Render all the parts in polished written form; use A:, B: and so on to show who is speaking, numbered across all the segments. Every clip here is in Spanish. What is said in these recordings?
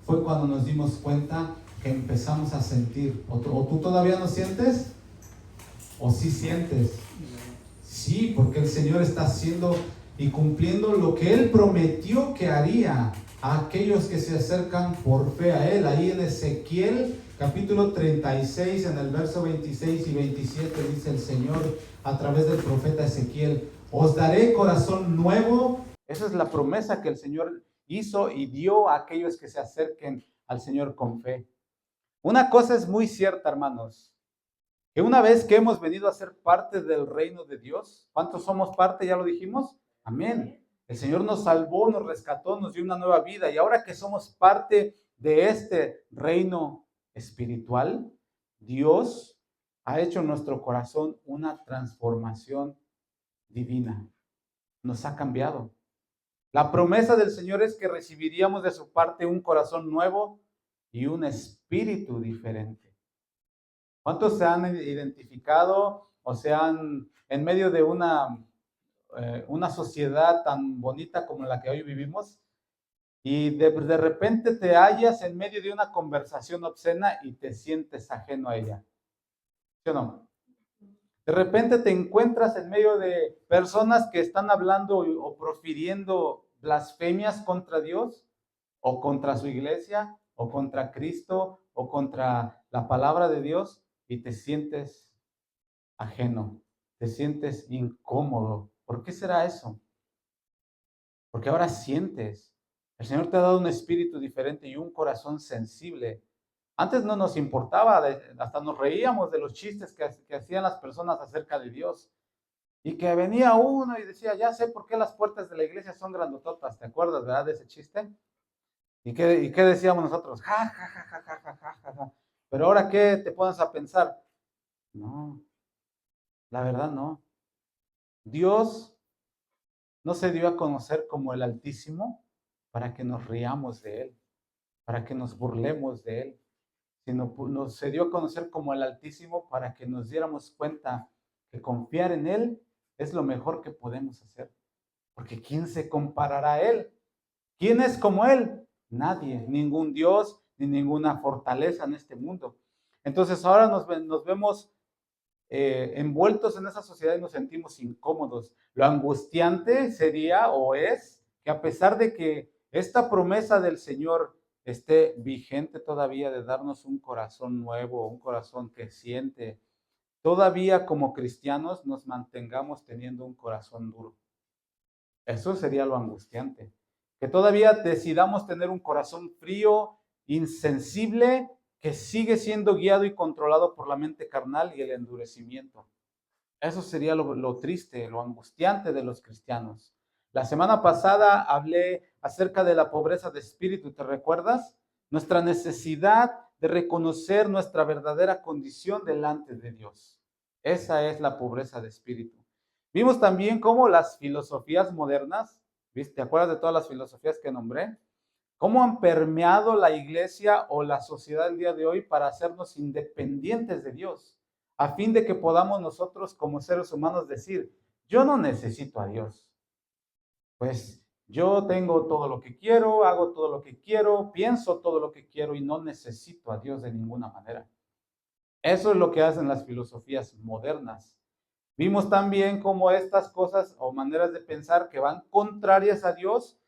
A: fue cuando nos dimos cuenta que empezamos a sentir. ¿O tú todavía no sientes? ¿O sí sientes? Sí, porque el Señor está haciendo y cumpliendo lo que Él prometió que haría a aquellos que se acercan por fe a Él. Ahí en Ezequiel capítulo 36, en el verso 26 y 27, dice el Señor a través del profeta Ezequiel: os daré corazón nuevo. Esa es la promesa que el Señor hizo y dio a aquellos que se acerquen al Señor con fe. Una cosa es muy cierta, hermanos, que una vez que hemos venido a ser parte del reino de Dios, ¿cuántos somos parte? Ya lo dijimos. Amén. El Señor nos salvó, nos rescató, nos dio una nueva vida, y ahora que somos parte de este reino espiritual, Dios ha hecho en nuestro corazón una transformación divina. Nos ha cambiado. La promesa del Señor es que recibiríamos de su parte un corazón nuevo y un espíritu diferente. ¿Cuántos se han identificado o se han, en medio de una sociedad tan bonita como la que hoy vivimos, y de repente te hallas en medio de una conversación obscena y te sientes ajeno a ella? ¿Sí o no? De repente te encuentras en medio de personas que están hablando o profiriendo blasfemias contra Dios, o contra su iglesia, o contra Cristo, o contra la palabra de Dios, y te sientes ajeno, te sientes incómodo. ¿Por qué será eso? Porque ahora sientes. El Señor te ha dado un espíritu diferente y un corazón sensible. Antes no nos importaba, hasta nos reíamos de los chistes que hacían las personas acerca de Dios. Y que venía uno y decía: ya sé por qué las puertas de la iglesia son grandototas. ¿Te acuerdas, verdad, de ese chiste? ¿Y qué decíamos nosotros? Ja, ja, ja, ja, ja, ja, ja, ja. Pero ahora, ¿qué te pones a pensar? No, la verdad no. Dios no se dio a conocer como el Altísimo para que nos riamos de Él, para que nos burlemos de Él, sino se dio a conocer como el Altísimo para que nos diéramos cuenta que confiar en Él es lo mejor que podemos hacer. Porque ¿quién se comparará a Él? ¿Quién es como Él? Nadie, ningún Dios, ni ninguna fortaleza en este mundo. Entonces ahora nos vemos envueltos en esa sociedad y nos sentimos incómodos. Lo angustiante sería o es que, a pesar de que esta promesa del Señor esté vigente todavía, de darnos un corazón nuevo, un corazón que siente, todavía como cristianos nos mantengamos teniendo un corazón duro. Eso sería lo angustiante. Que todavía decidamos tener un corazón frío, insensible, que sigue siendo guiado y controlado por la mente carnal y el endurecimiento. Eso sería lo triste, lo angustiante de los cristianos. La semana pasada hablé acerca de la pobreza de espíritu, ¿te recuerdas? Nuestra necesidad de reconocer nuestra verdadera condición delante de Dios. Esa es la pobreza de espíritu. Vimos también cómo las filosofías modernas, ¿viste? ¿Te acuerdas de todas las filosofías que nombré? ¿Cómo han permeado la iglesia o la sociedad del día de hoy para hacernos independientes de Dios? A fin de que podamos nosotros como seres humanos decir: yo no necesito a Dios. Pues yo tengo todo lo que quiero, hago todo lo que quiero, pienso todo lo que quiero y no necesito a Dios de ninguna manera. Eso es lo que hacen las filosofías modernas. Vimos también cómo estas cosas o maneras de pensar que van contrarias a Dios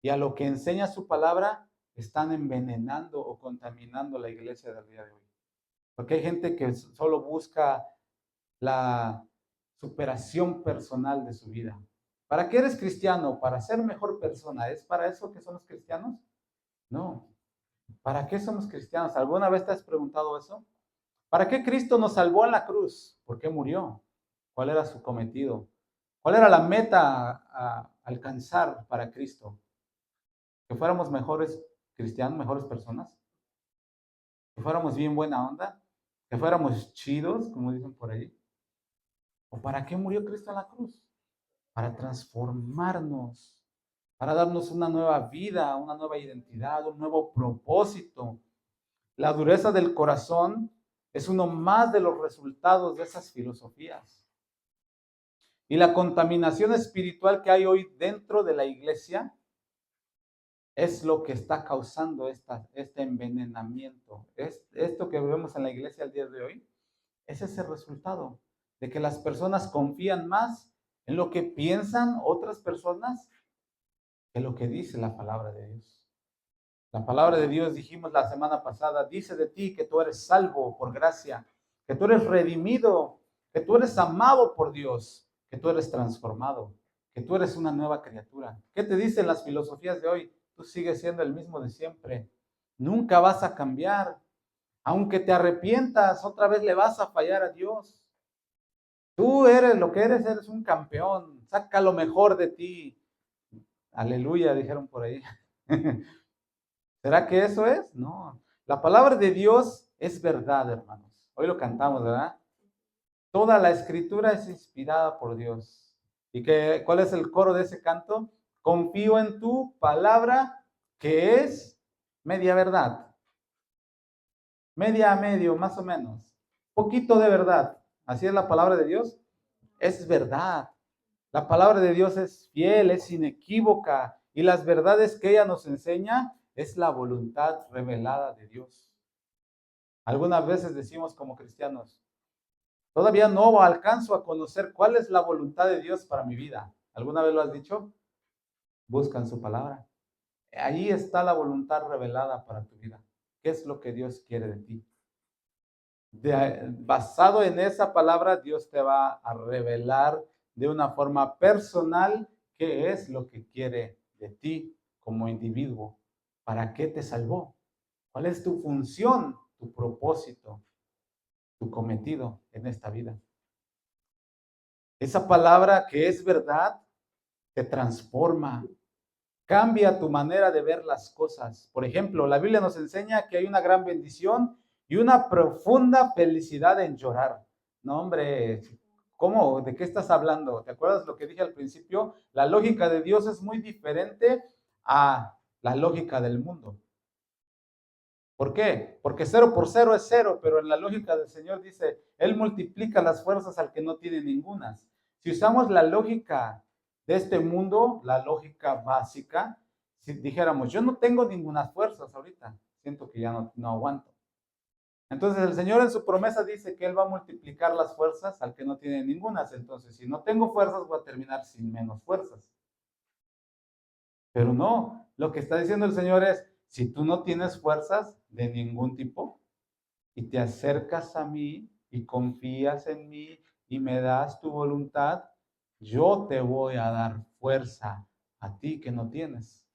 A: y a lo que enseña su palabra están envenenando o contaminando la iglesia del día de hoy. Porque hay gente que solo busca la superación personal de su vida. ¿Para qué eres cristiano? ¿Para ser mejor persona? ¿Es para eso que somos cristianos? No. ¿Para qué somos cristianos? ¿Alguna vez te has preguntado eso? ¿Para qué Cristo nos salvó en la cruz? ¿Por qué murió? ¿Cuál era su cometido? ¿Cuál era la meta a alcanzar para Cristo? ¿Que fuéramos mejores cristianos, mejores personas? ¿Que fuéramos bien buena onda? ¿Que fuéramos chidos, como dicen por ahí? ¿O para qué murió Cristo en la cruz? Para transformarnos, para darnos una nueva vida, una nueva identidad, un nuevo propósito. La dureza del corazón es uno más de los resultados de esas filosofías. Y la contaminación espiritual que hay hoy dentro de la iglesia es lo que está causando este envenenamiento. Esto que vemos en la iglesia el día de hoy, ese es el resultado de que las personas confían más en lo que piensan otras personas que lo que dice la palabra de Dios. La palabra de Dios, dijimos la semana pasada, dice de ti que tú eres salvo por gracia, que tú eres redimido, que tú eres amado por Dios, que tú eres transformado, que tú eres una nueva criatura. ¿Qué te dicen las filosofías de hoy? Tú sigues siendo el mismo de siempre. Nunca vas a cambiar. Aunque te arrepientas, otra vez le vas a fallar a Dios. Tú eres lo que eres un campeón. Saca lo mejor de ti. Aleluya, dijeron por ahí. ¿Será que eso es? No. La palabra de Dios es verdad, hermanos. Hoy lo cantamos, ¿verdad? Toda la escritura es inspirada por Dios. ¿Y cuál es el coro de ese canto? Confío en tu palabra, que es media verdad. Media a medio, más o menos. Poquito de verdad. Así es la palabra de Dios. Es verdad. La palabra de Dios es fiel, es inequívoca. Y las verdades que ella nos enseña es la voluntad revelada de Dios. Algunas veces decimos como cristianos, todavía no alcanzo a conocer cuál es la voluntad de Dios para mi vida. ¿Alguna vez lo has dicho? Busca en su palabra. Ahí está la voluntad revelada para tu vida. ¿Qué es lo que Dios quiere de ti? Basado en esa palabra, Dios te va a revelar de una forma personal qué es lo que quiere de ti como individuo. ¿Para qué te salvó? ¿Cuál es tu función, tu propósito, tu cometido en esta vida? Esa palabra que es verdad te transforma, cambia tu manera de ver las cosas. Por ejemplo, la Biblia nos enseña que hay una gran bendición y una profunda felicidad en llorar. No, hombre, ¿cómo? ¿De qué estás hablando? ¿Te acuerdas lo que dije al principio? La lógica de Dios es muy diferente a la lógica del mundo. ¿Por qué? Porque 0 por 0 es 0, pero en la lógica del Señor dice, Él multiplica las fuerzas al que no tiene ningunas. Si usamos la lógica de este mundo, la lógica básica, si dijéramos, yo no tengo ninguna fuerzas ahorita, siento que ya no aguanto. Entonces el Señor en su promesa dice que Él va a multiplicar las fuerzas al que no tiene ningunas. Entonces, si no tengo fuerzas, voy a terminar sin menos fuerzas. Pero no, lo que está diciendo el Señor es, si tú no tienes fuerzas de ningún tipo y te acercas a mí y confías en mí y me das tu voluntad, yo te voy a dar fuerza a ti que no tienes.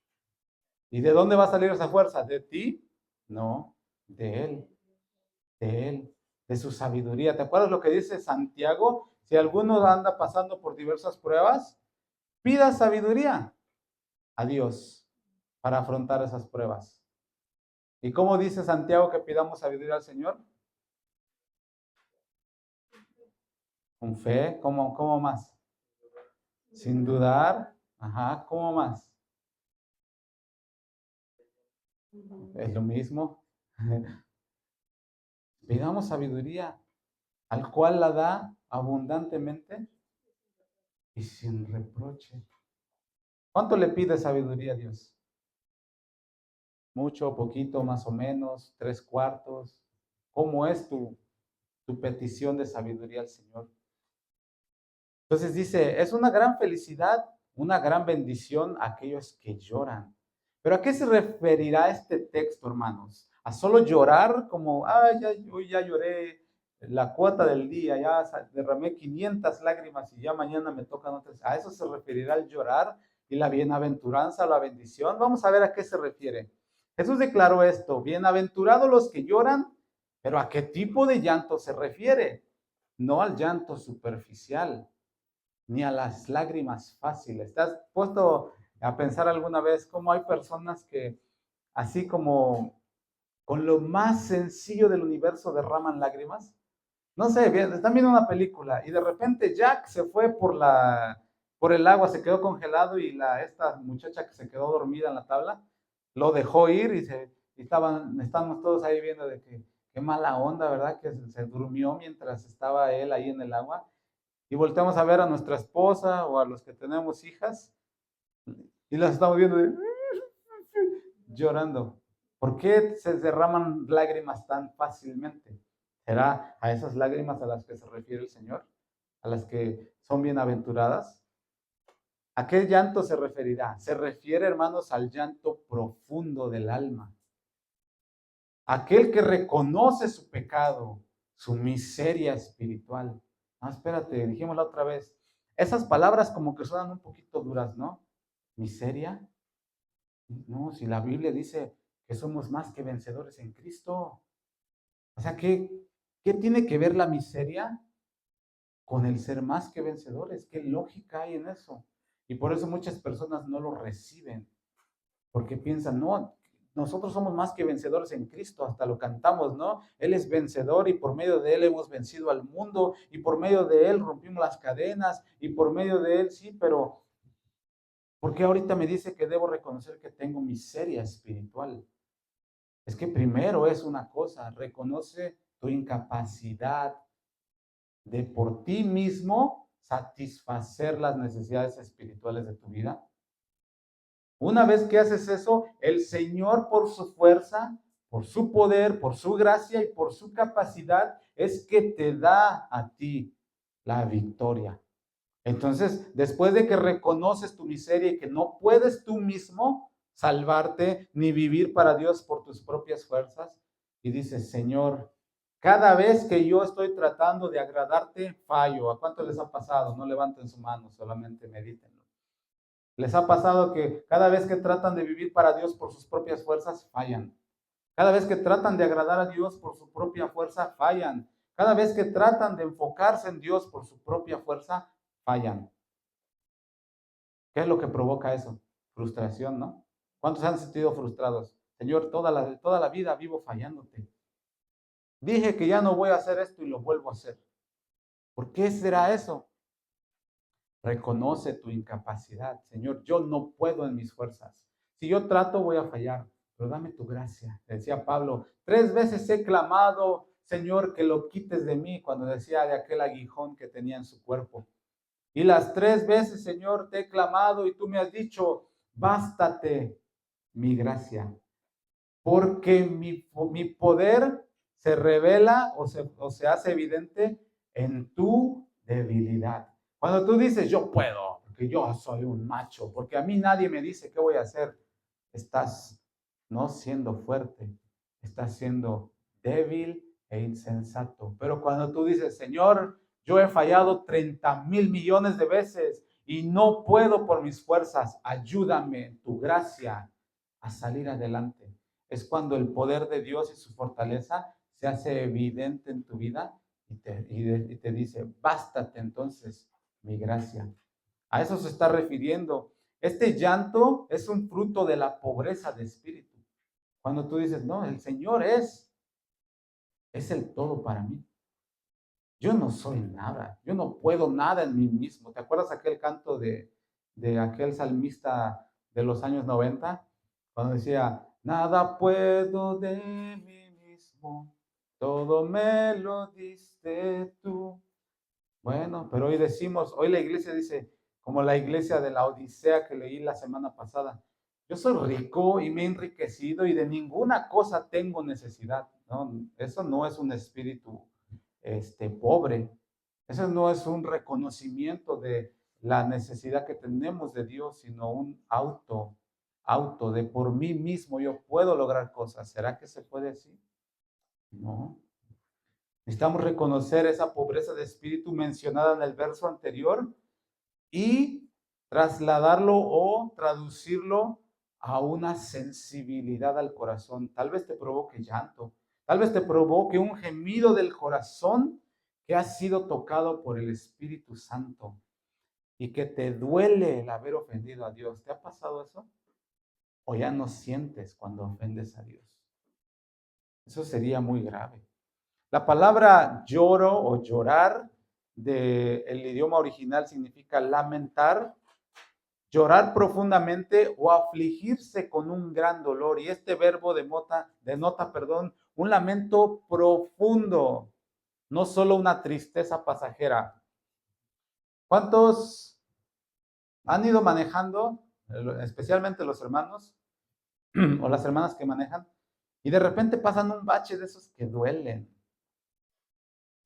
A: ¿Y de dónde va a salir esa fuerza? ¿De ti? No, de Él, de su sabiduría. ¿Te acuerdas lo que dice Santiago? Si alguno anda pasando por diversas pruebas, pida sabiduría a Dios para afrontar esas pruebas. ¿Y cómo dice Santiago que pidamos sabiduría al Señor? Con fe, ¿cómo más? Sin dudar, ajá, ¿cómo más? Es lo mismo. Pidamos sabiduría, al cual la da abundantemente y sin reproche. ¿Cuánto le pide sabiduría a Dios? Mucho, poquito, más o menos, 3/4. ¿Cómo es tu petición de sabiduría al Señor? Entonces dice, es una gran felicidad, una gran bendición a aquellos que lloran. ¿Pero a qué se referirá este texto, hermanos? ¿A solo llorar como, hoy ya lloré la cuota del día, ya derramé 500 lágrimas y ya mañana me tocan otras? ¿A eso se referirá el llorar y la bienaventuranza, la bendición? Vamos a ver a qué se refiere. Jesús declaró esto, bienaventurados los que lloran, pero ¿a qué tipo de llanto se refiere? No al llanto superficial, ni a las lágrimas fáciles. ¿Te has puesto a pensar alguna vez cómo hay personas que, así como con lo más sencillo del universo, derraman lágrimas? No sé, están viendo una película y de repente Jack se fue por el agua, se quedó congelado y esta muchacha que se quedó dormida en la tabla lo dejó ir y estábamos todos ahí viendo de que qué mala onda, ¿verdad? Que se durmió mientras estaba él ahí en el agua. Y volteamos a ver a nuestra esposa o a los que tenemos hijas y las estamos viendo Llorando. ¿Por qué se derraman lágrimas tan fácilmente? ¿Será a esas lágrimas a las que se refiere el Señor? ¿A las que son bienaventuradas? ¿A qué llanto se referirá? Se refiere, hermanos, al llanto profundo del alma. Aquel que reconoce su pecado, su miseria espiritual. No, espérate, dijimosla otra vez. Esas palabras como que suenan un poquito duras, ¿no? Miseria. No, si la Biblia dice que somos más que vencedores en Cristo. O sea, ¿qué tiene que ver la miseria con el ser más que vencedores? ¿Qué lógica hay en eso? Y por eso muchas personas no lo reciben, porque piensan, no, nosotros somos más que vencedores en Cristo, hasta lo cantamos, ¿no? Él es vencedor y por medio de Él hemos vencido al mundo y por medio de Él rompimos las cadenas y por medio de Él, sí, pero ¿por qué ahorita me dice que debo reconocer que tengo miseria espiritual? Es que primero es una cosa, reconoce tu incapacidad de por ti mismo satisfacer las necesidades espirituales de tu vida. Una vez que haces eso, el Señor por su fuerza, por su poder, por su gracia y por su capacidad es que te da a ti la victoria. Entonces, después de que reconoces tu miseria y que no puedes tú mismo salvarte ni vivir para Dios por tus propias fuerzas, y dices, Señor, cada vez que yo estoy tratando de agradarte, fallo. ¿A cuánto les ha pasado? No levanten su mano, solamente medítenlo. ¿Les ha pasado que cada vez que tratan de vivir para Dios por sus propias fuerzas, fallan? Cada vez que tratan de agradar a Dios por su propia fuerza, fallan. Cada vez que tratan de enfocarse en Dios por su propia fuerza, fallan. ¿Qué es lo que provoca eso? Frustración, ¿no? ¿Cuántos se han sentido frustrados? Señor, toda la vida vivo fallándote. Dije que ya no voy a hacer esto y lo vuelvo a hacer. ¿Por qué será eso? Reconoce tu incapacidad. Señor, yo no puedo en mis fuerzas. Si yo trato, voy a fallar, pero dame tu gracia. Decía Pablo, 3 veces he clamado, Señor, que lo quites de mí, cuando decía de aquel aguijón que tenía en su cuerpo. Y las 3 veces, Señor, te he clamado y tú me has dicho, bástate mi gracia, porque mi poder se revela o se hace evidente en tu debilidad. Cuando tú dices, yo puedo, porque yo soy un macho, porque a mí nadie me dice qué voy a hacer, estás no siendo fuerte, estás siendo débil e insensato. Pero cuando tú dices, Señor, yo he fallado 30,000 millones de veces y no puedo por mis fuerzas, ayúdame, tu gracia, a salir adelante. Es cuando el poder de Dios y su fortaleza se hace evidente en tu vida y te dice, bástate entonces mi gracia. A eso se está refiriendo. Este llanto es un fruto de la pobreza de espíritu. Cuando tú dices, no, el Señor es el todo para mí. Yo no soy nada, yo no puedo nada en mí mismo. ¿Te acuerdas aquel canto de aquel salmista de los años 90? Cuando decía, nada puedo de mí mismo, todo me lo diste tú. Bueno, pero hoy la iglesia dice, como la iglesia de la Odisea que leí la semana pasada, yo soy rico y me he enriquecido y de ninguna cosa tengo necesidad. No, eso no es un espíritu pobre. Eso no es un reconocimiento de la necesidad que tenemos de Dios, sino un auto de por mí mismo yo puedo lograr cosas. ¿Será que se puede así? No. Necesitamos reconocer esa pobreza de espíritu mencionada en el verso anterior y trasladarlo o traducirlo a una sensibilidad al corazón. Tal vez te provoque llanto, tal vez te provoque un gemido del corazón que ha sido tocado por el Espíritu Santo y que te duele el haber ofendido a Dios. ¿Te ha pasado eso? ¿O ya no sientes cuando ofendes a Dios? Eso sería muy grave. La palabra lloro o llorar del idioma original significa lamentar, llorar profundamente o afligirse con un gran dolor. Y este verbo denota, un lamento profundo, no solo una tristeza pasajera. ¿Cuántos han ido manejando, especialmente los hermanos, o las hermanas que manejan, y de repente pasan un bache de esos que duelen.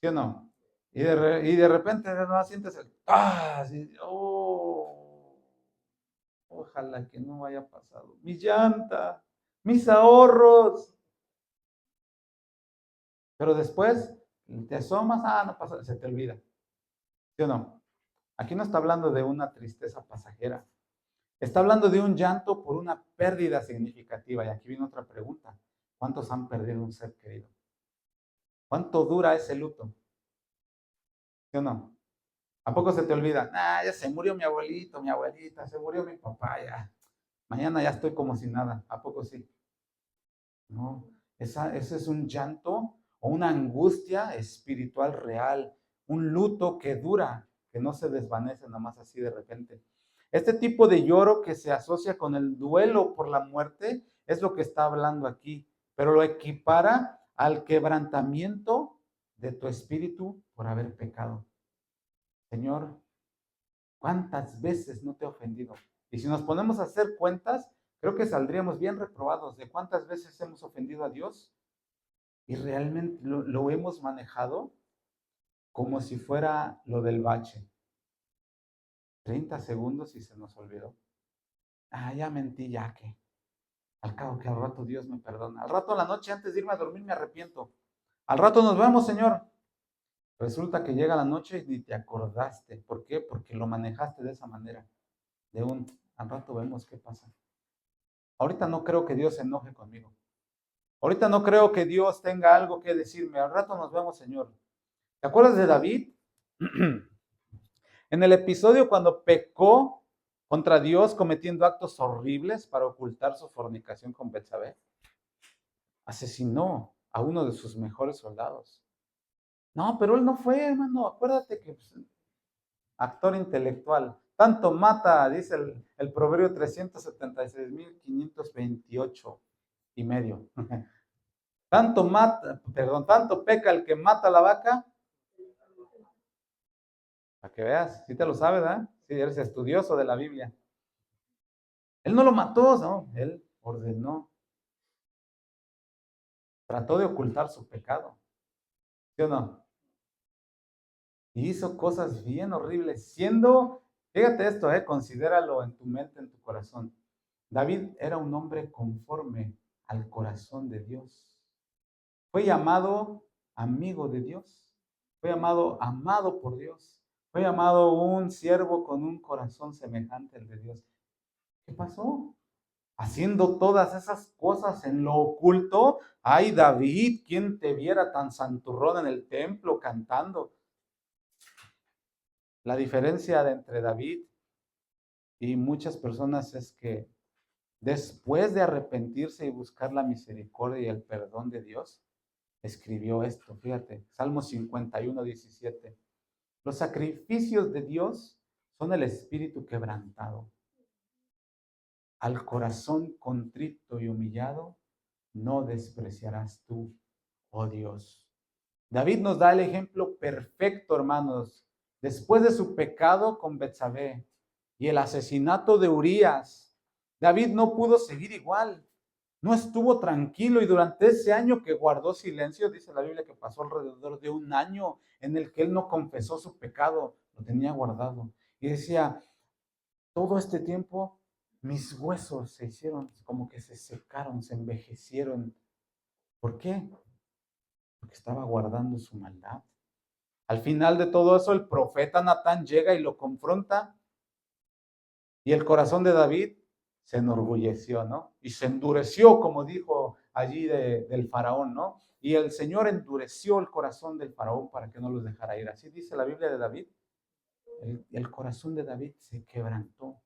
A: ¿Sí o no? Y de repente no sientes el así, ojalá que no haya pasado. Mi llanta, mis ahorros. Pero después te asomas, no pasa, se te olvida. ¿Sí o no? Aquí no está hablando de una tristeza pasajera. Está hablando de un llanto por una pérdida significativa. Y aquí viene otra pregunta. ¿Cuántos han perdido un ser querido? ¿Cuánto dura ese luto? ¿Sí o no? ¿A poco se te olvida? Ya se murió mi abuelito, mi abuelita, se murió mi papá, ya. Mañana ya estoy como si nada. ¿A poco sí? No, ese es un llanto o una angustia espiritual real, un luto que dura, que no se desvanece nomás así de repente. Este tipo de lloro que se asocia con el duelo por la muerte es lo que está hablando aquí, pero lo equipara al quebrantamiento de tu espíritu por haber pecado. Señor, ¿cuántas veces no te he ofendido? Y si nos ponemos a hacer cuentas, creo que saldríamos bien reprobados de cuántas veces hemos ofendido a Dios y realmente lo hemos manejado como si fuera lo del bache. 30 segundos y se nos olvidó. Ya mentí, ya que. Al cabo que al rato Dios me perdona. Al rato a la noche antes de irme a dormir me arrepiento. Al rato nos vemos, Señor. Resulta que llega la noche y ni te acordaste. ¿Por qué? Porque lo manejaste de esa manera. Al rato vemos qué pasa. Ahorita no creo que Dios se enoje conmigo. Ahorita no creo que Dios tenga algo que decirme. Al rato nos vemos, Señor. ¿Te acuerdas de David? En el episodio cuando pecó contra Dios cometiendo actos horribles para ocultar su fornicación con Betsabé, asesinó a uno de sus mejores soldados. No, pero él no fue, hermano. Acuérdate que actor intelectual. Tanto mata, dice el proverbio 376.528 y medio. Tanto peca el que mata a la vaca. Para que veas, si te lo sabes, ¿verdad? Si eres estudioso de la Biblia. Él no lo mató, no, él ordenó. Trató de ocultar su pecado. ¿Sí o no? Y hizo cosas bien horribles, fíjate esto, considéralo en tu mente, en tu corazón. David era un hombre conforme al corazón de Dios. Fue llamado amigo de Dios. Fue llamado amado por Dios. Fue llamado un siervo con un corazón semejante al de Dios. ¿Qué pasó? Haciendo todas esas cosas en lo oculto. Ay, David, ¿quién te viera tan santurrón en el templo cantando? La diferencia entre David y muchas personas es que después de arrepentirse y buscar la misericordia y el perdón de Dios, escribió esto, fíjate, Salmo 51:17. Los sacrificios de Dios son el espíritu quebrantado. Al corazón contrito y humillado, no despreciarás tú, oh Dios. David nos da el ejemplo perfecto, hermanos. Después de su pecado con Betsabé y el asesinato de Urías, David no pudo seguir igual. No estuvo tranquilo y durante ese año que guardó silencio, dice la Biblia que pasó alrededor de un año en el que él no confesó su pecado, lo tenía guardado. Y decía, todo este tiempo mis huesos se hicieron como que se secaron, se envejecieron. ¿Por qué? Porque estaba guardando su maldad. Al final de todo eso, el profeta Natán llega y lo confronta. Y el corazón de David se enorgulleció, ¿no? Y se endureció, como dijo allí del faraón, ¿no? Y el Señor endureció el corazón del faraón para que no los dejara ir. Así dice la Biblia de David. El corazón de David se quebrantó.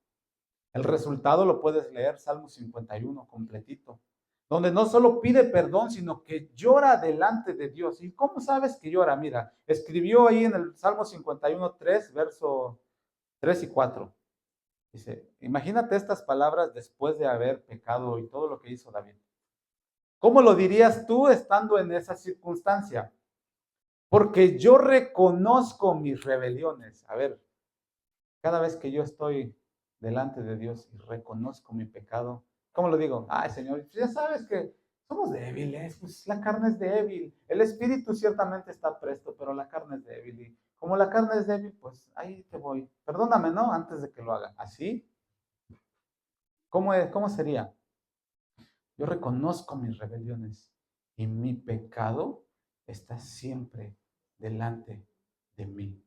A: El resultado lo puedes leer, Salmo 51, completito, donde no solo pide perdón, sino que llora delante de Dios. ¿Y cómo sabes que llora? Mira, escribió ahí en el Salmo 51, 3, verso 3 y 4. Dice, imagínate estas palabras después de haber pecado y todo lo que hizo David. ¿Cómo lo dirías tú estando en esa circunstancia? Porque yo reconozco mis rebeliones. A ver, cada vez que yo estoy delante de Dios y reconozco mi pecado, ¿Cómo lo digo? Ay, Señor, ya sabes que somos débiles, pues la carne es débil. El espíritu ciertamente está presto, pero la carne es débil. Y como la carne es débil, pues ahí te voy. Perdóname, ¿no? Antes de que lo haga. ¿Así? ¿Cómo sería? Yo reconozco mis rebeliones y mi pecado está siempre delante de mí.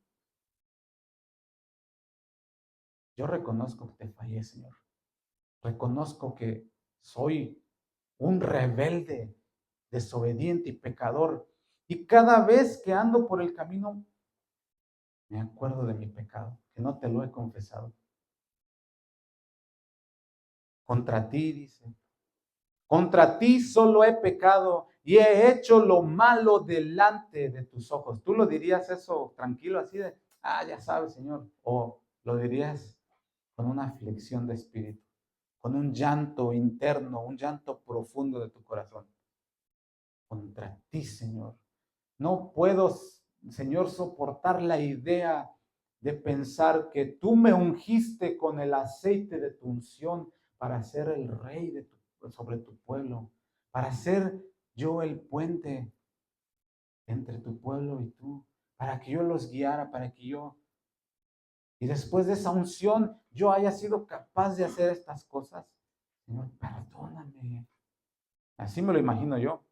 A: Yo reconozco que te fallé, Señor. Reconozco que soy un rebelde, desobediente y pecador. Y cada vez que ando por el camino, me acuerdo de mi pecado, que no te lo he confesado. Contra ti, dice. Contra ti solo he pecado y he hecho lo malo delante de tus ojos. ¿Tú lo dirías eso tranquilo, así de, ya sabes, Señor? ¿O lo dirías con una aflicción de espíritu, con un llanto interno, un llanto profundo de tu corazón? Contra ti, Señor. No puedo, Señor, soportar la idea de pensar que tú me ungiste con el aceite de tu unción para ser el rey sobre tu pueblo, para ser yo el puente entre tu pueblo y tú, para que yo los guiara, y después de esa unción, yo haya sido capaz de hacer estas cosas. Señor, perdóname. Así me lo imagino yo.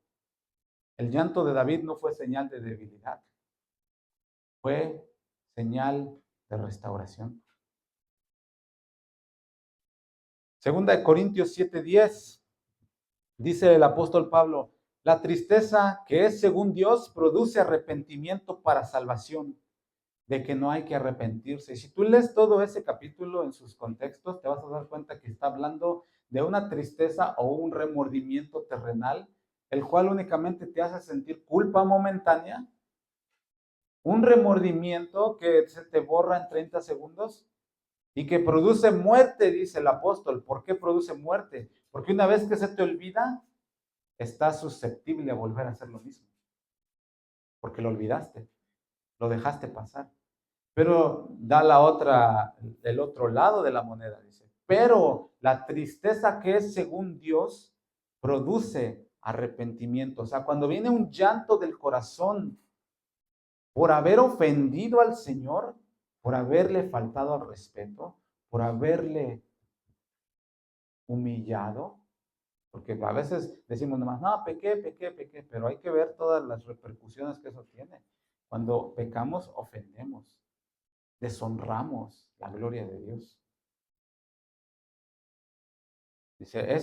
A: El llanto de David no fue señal de debilidad, fue señal de restauración. Segunda de Corintios 7:10, dice el apóstol Pablo, la tristeza que es según Dios produce arrepentimiento para salvación, de que no hay que arrepentirse. Si tú lees todo ese capítulo en sus contextos, te vas a dar cuenta que está hablando de una tristeza o un remordimiento terrenal, el cual únicamente te hace sentir culpa momentánea, un remordimiento que se te borra en 30 segundos y que produce muerte, dice el apóstol. ¿Por qué produce muerte? Porque una vez que se te olvida, estás susceptible a volver a hacer lo mismo, porque lo olvidaste, lo dejaste pasar. Pero da el otro lado de la moneda, dice. Pero la tristeza que es según Dios produce arrepentimiento. O sea, cuando viene un llanto del corazón por haber ofendido al Señor, por haberle faltado al respeto, por haberle humillado, porque a veces decimos nomás, no, pequé, pero hay que ver todas las repercusiones que eso tiene. Cuando pecamos, ofendemos, deshonramos la gloria de Dios. Dice,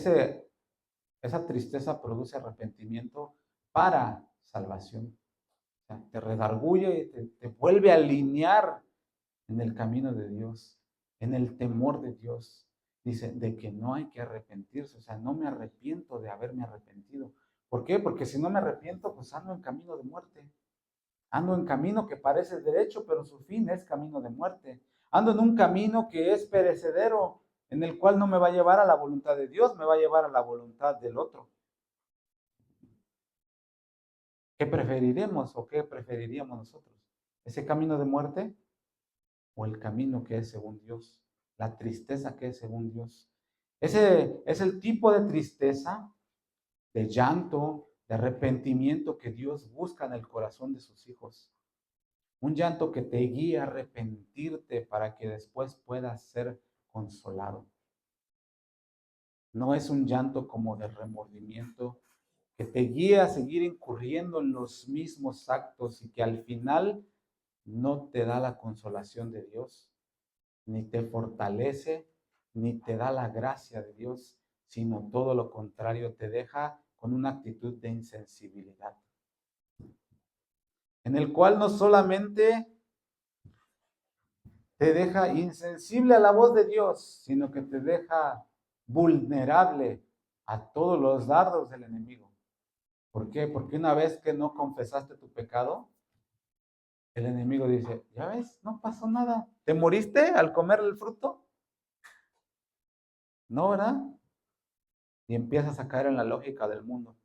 A: esa tristeza produce arrepentimiento para salvación. O sea, te redarguye y te vuelve a alinear en el camino de Dios, en el temor de Dios. Dice, de que no hay que arrepentirse. O sea, no me arrepiento de haberme arrepentido. ¿Por qué? Porque si no me arrepiento, pues ando en camino de muerte. Ando en camino que parece derecho, pero su fin es camino de muerte. Ando en un camino que es perecedero, en el cual no me va a llevar a la voluntad de Dios, me va a llevar a la voluntad del otro. ¿Qué preferiremos o qué preferiríamos nosotros? ¿Ese camino de muerte o el camino que es según Dios? La tristeza que es según Dios. Ese es el tipo de tristeza, de llanto, de arrepentimiento que Dios busca en el corazón de sus hijos. Un llanto que te guía a arrepentirte para que después puedas ser consolado. No es un llanto como de remordimiento que te guía a seguir incurriendo en los mismos actos y que al final no te da la consolación de Dios, ni te fortalece, ni te da la gracia de Dios, sino todo lo contrario, te deja con una actitud de insensibilidad, en el cual no solamente te deja insensible a la voz de Dios, sino que te deja vulnerable a todos los dardos del enemigo. ¿Por qué? Porque una vez que no confesaste tu pecado, el enemigo dice, ya ves, no pasó nada. ¿Te moriste al comer el fruto? No, ¿verdad? Y empiezas a caer en la lógica del mundo.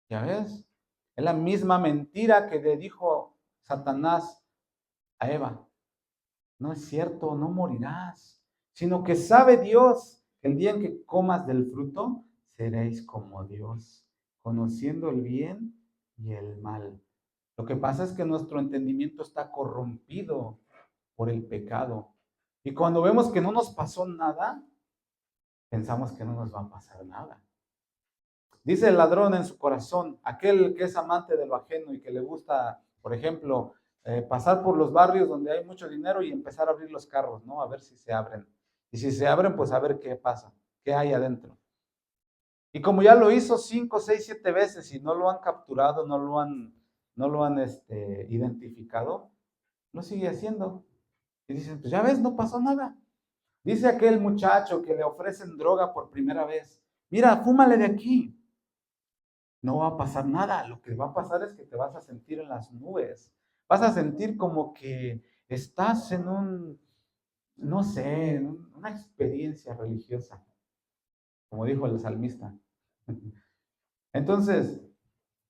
A: ¿Ya ves? Es la misma mentira que le dijo Satanás a Eva. No es cierto, no morirás, sino que sabe Dios El día en que comas del fruto, seréis como Dios, conociendo el bien y el mal. Lo que pasa es que nuestro entendimiento está corrompido por el pecado. Y cuando vemos que no nos pasó nada, pensamos que no nos va a pasar nada. Dice el ladrón en su corazón, aquel que es amante de lo ajeno y que le gusta, por ejemplo, pasar por los barrios donde hay mucho dinero y empezar a abrir los carros, ¿no? A ver si se abren. Y si se abren, pues a ver qué pasa, qué hay adentro. Y como ya lo hizo 5, 6, 7 veces y no lo han capturado, no lo han identificado, lo sigue haciendo. Y dicen, pues ya ves, no pasó nada. Dice aquel muchacho que le ofrecen droga por primera vez, mira, fúmale de aquí. No va a pasar nada. Lo que va a pasar es que te vas a sentir en las nubes. Vas a sentir como que estás en no sé, en una experiencia religiosa, como dijo el salmista. Entonces,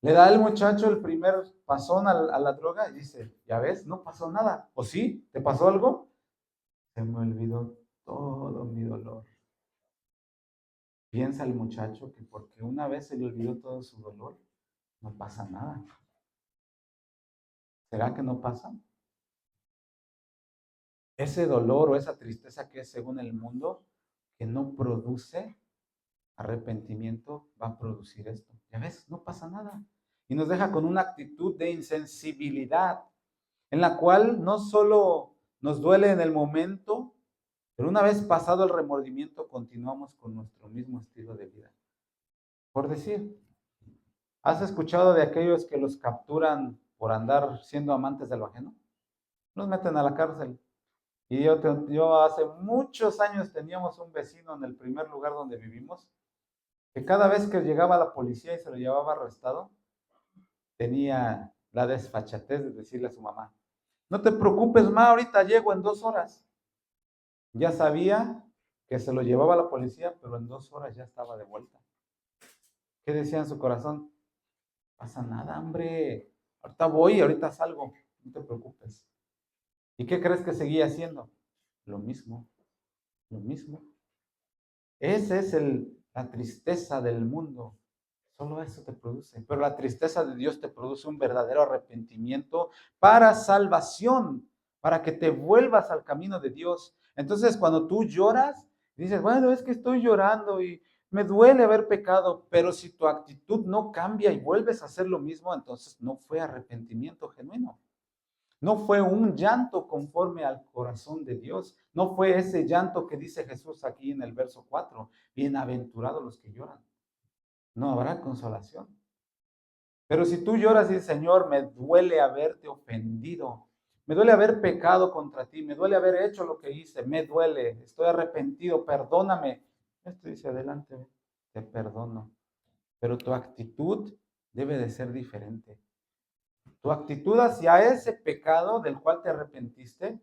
A: le da al muchacho el primer pasón a la droga y dice, ya ves, no pasó nada. ¿O sí? ¿Te pasó algo? Se me olvidó todo mi dolor. Piensa el muchacho que porque una vez se le olvidó todo su dolor, no pasa nada. ¿Será que no pasa? Ese dolor o esa tristeza que es según el mundo, que no produce arrepentimiento, va a producir esto. Ya ves, no pasa nada. Y nos deja con una actitud de insensibilidad, en la cual no solo nos duele en el momento, pero una vez pasado el remordimiento, continuamos con nuestro mismo estilo de vida. Por decir, ¿has escuchado de aquellos que los capturan por andar siendo amantes de lo ajeno? Los meten a la cárcel. Y yo hace muchos años teníamos un vecino en el primer lugar donde vivimos, que cada vez que llegaba la policía y se lo llevaba arrestado, tenía la desfachatez de decirle a su mamá, no te preocupes, ma, ahorita llego en 2 horas. Ya sabía que se lo llevaba la policía, pero en 2 horas ya estaba de vuelta. ¿Qué decía en su corazón? Pasa nada, hombre. Ahorita voy, ahorita salgo. No te preocupes. ¿Y qué crees que seguía haciendo? Lo mismo, lo mismo. Esa es la tristeza del mundo. Solo eso te produce. Pero la tristeza de Dios te produce un verdadero arrepentimiento para salvación, para que te vuelvas al camino de Dios. Entonces, cuando tú lloras, dices, bueno, es que estoy llorando y me duele haber pecado, pero si tu actitud no cambia y vuelves a hacer lo mismo, entonces no fue arrepentimiento genuino. No fue un llanto conforme al corazón de Dios. No fue ese llanto que dice Jesús aquí en el verso 4. Bienaventurados los que lloran. No habrá consolación. Pero si tú lloras y dices, Señor, me duele haberte ofendido, me duele haber pecado contra ti, me duele haber hecho lo que hice, me duele, estoy arrepentido, perdóname. Esto dice, adelante, te perdono. Pero tu actitud debe de ser diferente. Tu actitud hacia ese pecado del cual te arrepentiste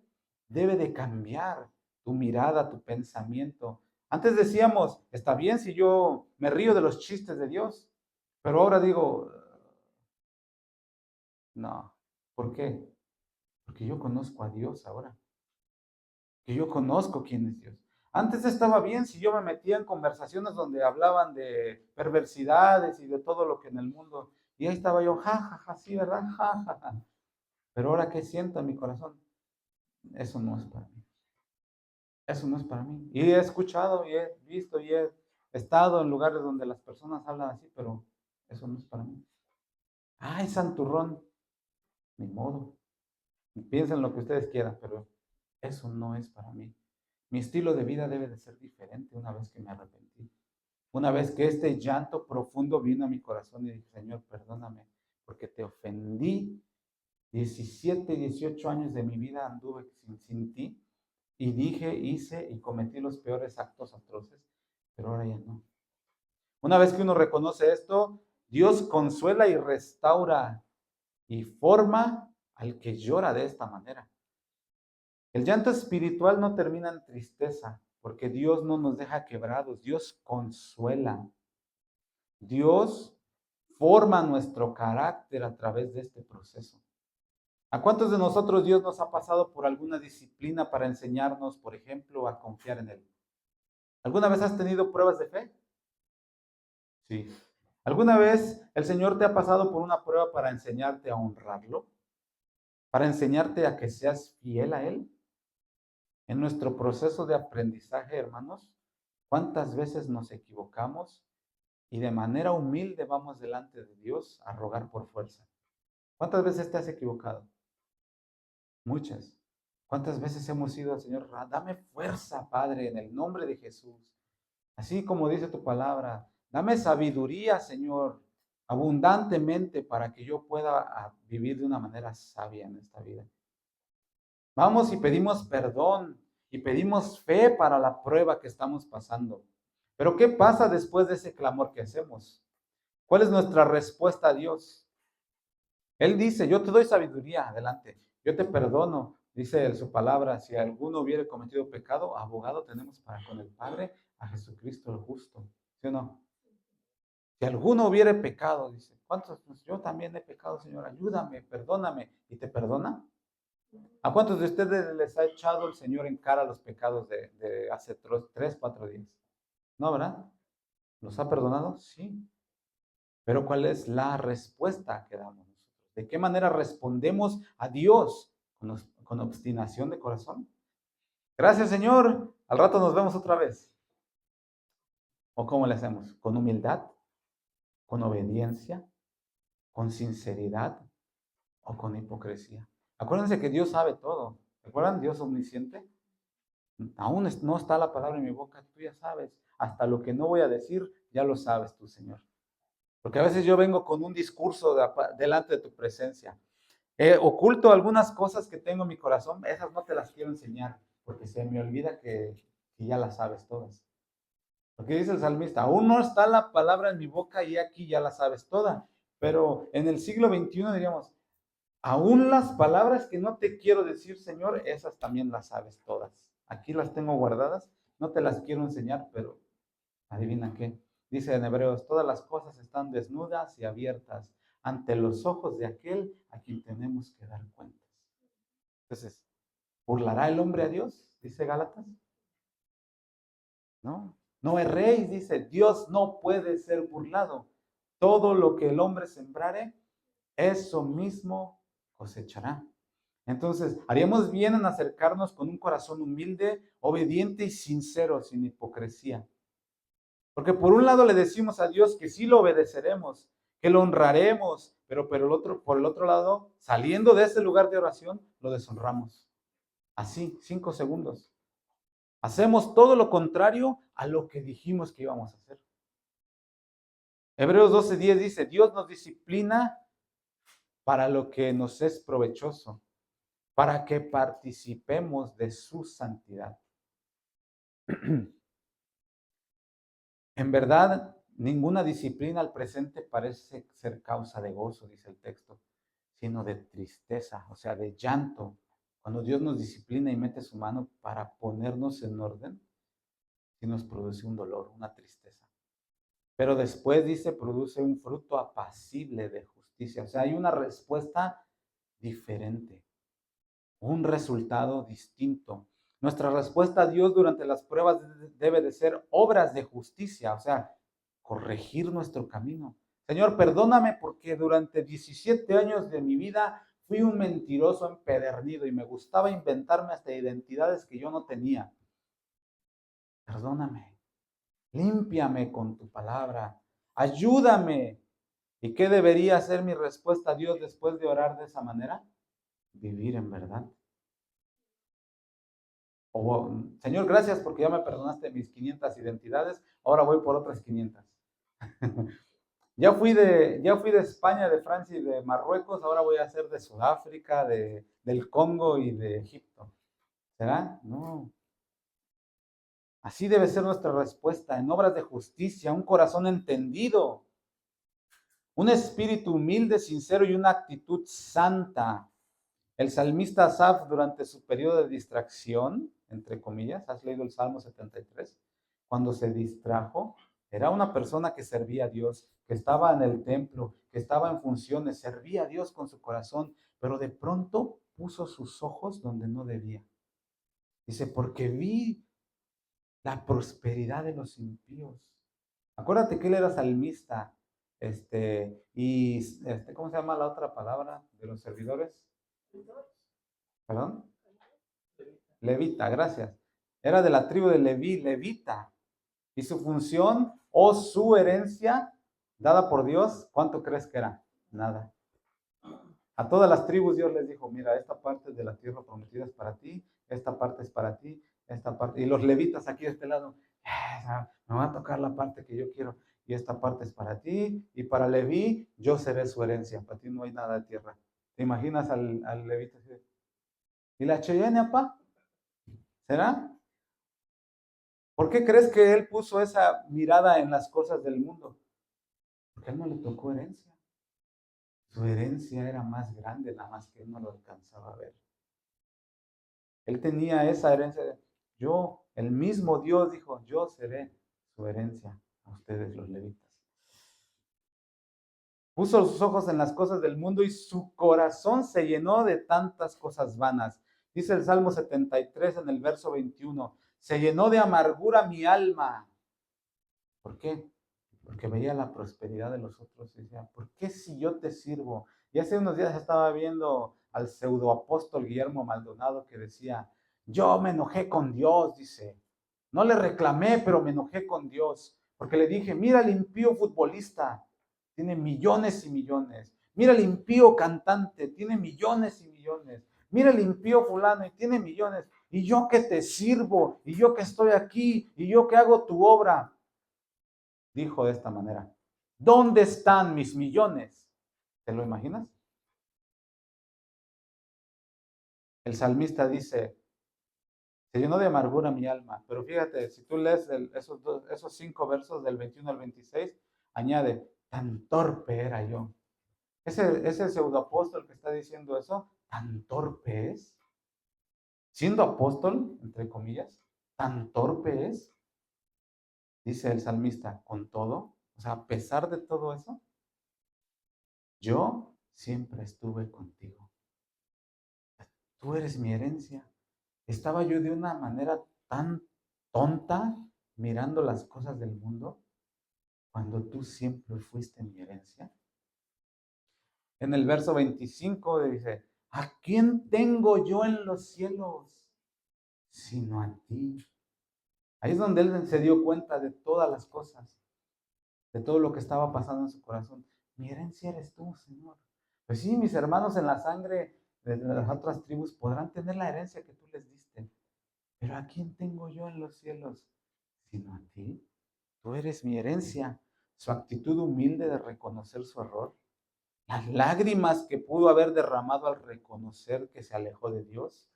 A: debe de cambiar. Tu mirada, tu pensamiento. Antes decíamos, está bien si yo me río de los chistes de Dios, pero ahora digo, no. ¿Por qué? Porque yo conozco a Dios ahora. Que yo conozco quién es Dios. Antes estaba bien si yo me metía en conversaciones donde hablaban de perversidades y de todo lo que en el mundo. Y ahí estaba yo, ja, ja, ja, sí, ¿verdad? Ja, ja, ja. Pero ahora, ¿qué siento en mi corazón? Eso no es para mí. Eso no es para mí. Y he escuchado y he visto y he estado en lugares donde las personas hablan así, pero eso no es para mí. Ay, santurrón. Ni modo. Piensen lo que ustedes quieran, pero eso no es para mí. Mi estilo de vida debe de ser diferente una vez que me arrepentí. Una vez que este llanto profundo vino a mi corazón y dije, Señor, perdóname, porque te ofendí. 17, 18 años de mi vida anduve sin ti y dije, hice y cometí los peores actos atroces, pero ahora ya no. Una vez que uno reconoce esto, Dios consuela y restaura y forma al que llora de esta manera. El llanto espiritual no termina en tristeza, porque Dios no nos deja quebrados, Dios consuela. Dios forma nuestro carácter a través de este proceso. ¿A cuántos de nosotros Dios nos ha pasado por alguna disciplina para enseñarnos, por ejemplo, a confiar en Él? ¿Alguna vez has tenido pruebas de fe? Sí. ¿Alguna vez el Señor te ha pasado por una prueba para enseñarte a honrarlo? ¿Para enseñarte a que seas fiel a Él? En nuestro proceso de aprendizaje, hermanos, ¿cuántas veces nos equivocamos y de manera humilde vamos delante de Dios a rogar por fuerza? ¿Cuántas veces te has equivocado? Muchas. ¿Cuántas veces hemos ido al Señor? Dame fuerza, Padre, en el nombre de Jesús. Así como dice tu palabra, dame sabiduría, Señor, abundantemente para que yo pueda vivir de una manera sabia en esta vida. Vamos y pedimos perdón y pedimos fe para la prueba que estamos pasando. Pero ¿qué pasa después de ese clamor que hacemos? ¿Cuál es nuestra respuesta a Dios? Él dice, yo te doy sabiduría, adelante, yo te perdono, dice en su palabra, si alguno hubiere cometido pecado, abogado tenemos para con el Padre, a Jesucristo el justo, ¿sí o no? Si alguno hubiere pecado, dice, ¿cuántos? Pues yo también he pecado, Señor, ayúdame, perdóname, ¿y te perdona? ¿A cuántos de ustedes les ha echado el Señor en cara los pecados de hace 3, 4 días? ¿No, verdad? ¿Los ha perdonado? Sí. Pero ¿cuál es la respuesta que damos nosotros? ¿De qué manera respondemos a Dios? ¿Con obstinación de corazón? Gracias, Señor. Al rato nos vemos otra vez. ¿O cómo le hacemos? ¿Con humildad? ¿Con obediencia? ¿Con sinceridad? ¿O con hipocresía? Acuérdense que Dios sabe todo. ¿Recuerdan? Dios omnisciente. Aún no está la palabra en mi boca, tú ya sabes. Hasta lo que no voy a decir, ya lo sabes tú, Señor. Porque a veces yo vengo con un discurso delante de tu presencia. Oculto algunas cosas que tengo en mi corazón, esas no te las quiero enseñar, porque se me olvida que ya las sabes todas. Porque dice el salmista, aún no está la palabra en mi boca y aquí ya la sabes toda. Pero en el siglo XXI diríamos, aún las palabras que no te quiero decir, Señor, esas también las sabes todas. Aquí las tengo guardadas, no te las quiero enseñar, pero adivina qué. Dice en Hebreos, todas las cosas están desnudas y abiertas ante los ojos de aquel a quien tenemos que dar cuentas. Entonces, ¿burlará el hombre a Dios? Dice Gálatas. No, no erréis, dice, Dios no puede ser burlado. Todo lo que el hombre sembrare, eso mismo cosechará. Entonces, haríamos bien en acercarnos con un corazón humilde, obediente y sincero, sin hipocresía. Porque por un lado le decimos a Dios que sí lo obedeceremos, que lo honraremos, pero por el otro lado, saliendo de ese lugar de oración, lo deshonramos. Así, 5 segundos. Hacemos todo lo contrario a lo que dijimos que íbamos a hacer. Hebreos 12:10 dice, Dios nos disciplina para lo que nos es provechoso, para que participemos de su santidad. En verdad, ninguna disciplina al presente parece ser causa de gozo, dice el texto, sino de tristeza, o sea, de llanto. Cuando Dios nos disciplina y mete su mano para ponernos en orden, sí nos produce un dolor, una tristeza. Pero después dice, produce un fruto apacible de justicia. O sea, hay una respuesta diferente, un resultado distinto. Nuestra respuesta a Dios durante las pruebas debe de ser obras de justicia, o sea, corregir nuestro camino. Señor, perdóname porque durante 17 años de mi vida fui un mentiroso empedernido y me gustaba inventarme hasta identidades que yo no tenía. Perdóname, límpiame con tu palabra, ayúdame. ¿Y qué debería ser mi respuesta a Dios después de orar de esa manera? Vivir en verdad. O, Señor, gracias porque ya me perdonaste mis 500 identidades, ahora voy por otras 500. ya fui de España, de Francia y de Marruecos, ahora voy a hacer de Sudáfrica, del Congo y de Egipto. ¿Será? No. Así debe ser nuestra respuesta, en obras de justicia, un corazón entendido, un espíritu humilde, sincero y una actitud santa. El salmista Asaf, durante su periodo de distracción, entre comillas, ¿has leído el Salmo 73? Cuando se distrajo, era una persona que servía a Dios, que estaba en el templo, que estaba en funciones, servía a Dios con su corazón, pero de pronto puso sus ojos donde no debía. Dice, porque vi la prosperidad de los impíos. Acuérdate que él era salmista, ¿cómo se llama la otra palabra de los servidores? ¿Perdón? Levita, gracias. Era de la tribu de Leví, levita. Y su función o su herencia dada por Dios, ¿cuánto crees que era? Nada. A todas las tribus Dios les dijo, mira, esta parte de la tierra prometida es para ti, esta parte es para ti, esta parte. Y los levitas aquí de este lado, me va a tocar la parte que yo quiero. Y esta parte es para ti, y para Leví yo seré su herencia. Para ti no hay nada de tierra. ¿Te imaginas al levita? ¿Y la Cheyenne, papá? ¿Será? ¿Por qué crees que él puso esa mirada en las cosas del mundo? Porque a él no le tocó herencia. Su herencia era más grande, nada más que él no lo alcanzaba a ver. Él tenía esa herencia de, el mismo Dios dijo, yo seré su herencia a ustedes los levitas. Puso sus ojos en las cosas del mundo y su corazón se llenó de tantas cosas vanas. Dice el Salmo 73 en el verso 21, se llenó de amargura mi alma. ¿Por qué? Porque veía la prosperidad de los otros y decía, ¿por qué si yo te sirvo? Y hace unos días estaba viendo al pseudoapóstol Guillermo Maldonado que decía, yo me enojé con Dios, dice. No le reclamé, pero me enojé con Dios. Porque le dije, mira el impío futbolista, tiene millones y millones. Mira el impío cantante, tiene millones y millones. Mira el impío fulano y tiene millones. Y yo que te sirvo, y yo que estoy aquí, y yo que hago tu obra. Dijo de esta manera, ¿dónde están mis millones? ¿Te lo imaginas? El salmista dice, se llenó de amargura mi alma, pero fíjate, si tú lees esos 5 versos del 21 al 26, añade, tan torpe era yo. Ese pseudoapóstol que está diciendo eso, tan torpe es. Siendo apóstol, entre comillas, tan torpe es, dice el salmista, con todo, o sea, a pesar de todo eso, yo siempre estuve contigo. Tú eres mi herencia. Estaba yo de una manera tan tonta mirando las cosas del mundo cuando tú siempre fuiste mi herencia. En el verso 25 dice, ¿a quién tengo yo en los cielos sino a ti? Ahí es donde él se dio cuenta de todas las cosas, de todo lo que estaba pasando en su corazón. Mi herencia eres tú, Señor. Pues sí, mis hermanos en la sangre de las otras tribus podrán tener la herencia que tú les diste. Pero ¿a quién tengo yo en los cielos sino a ti? Tú eres mi herencia. Su actitud humilde de reconocer su error. Las lágrimas que pudo haber derramado al reconocer que se alejó de Dios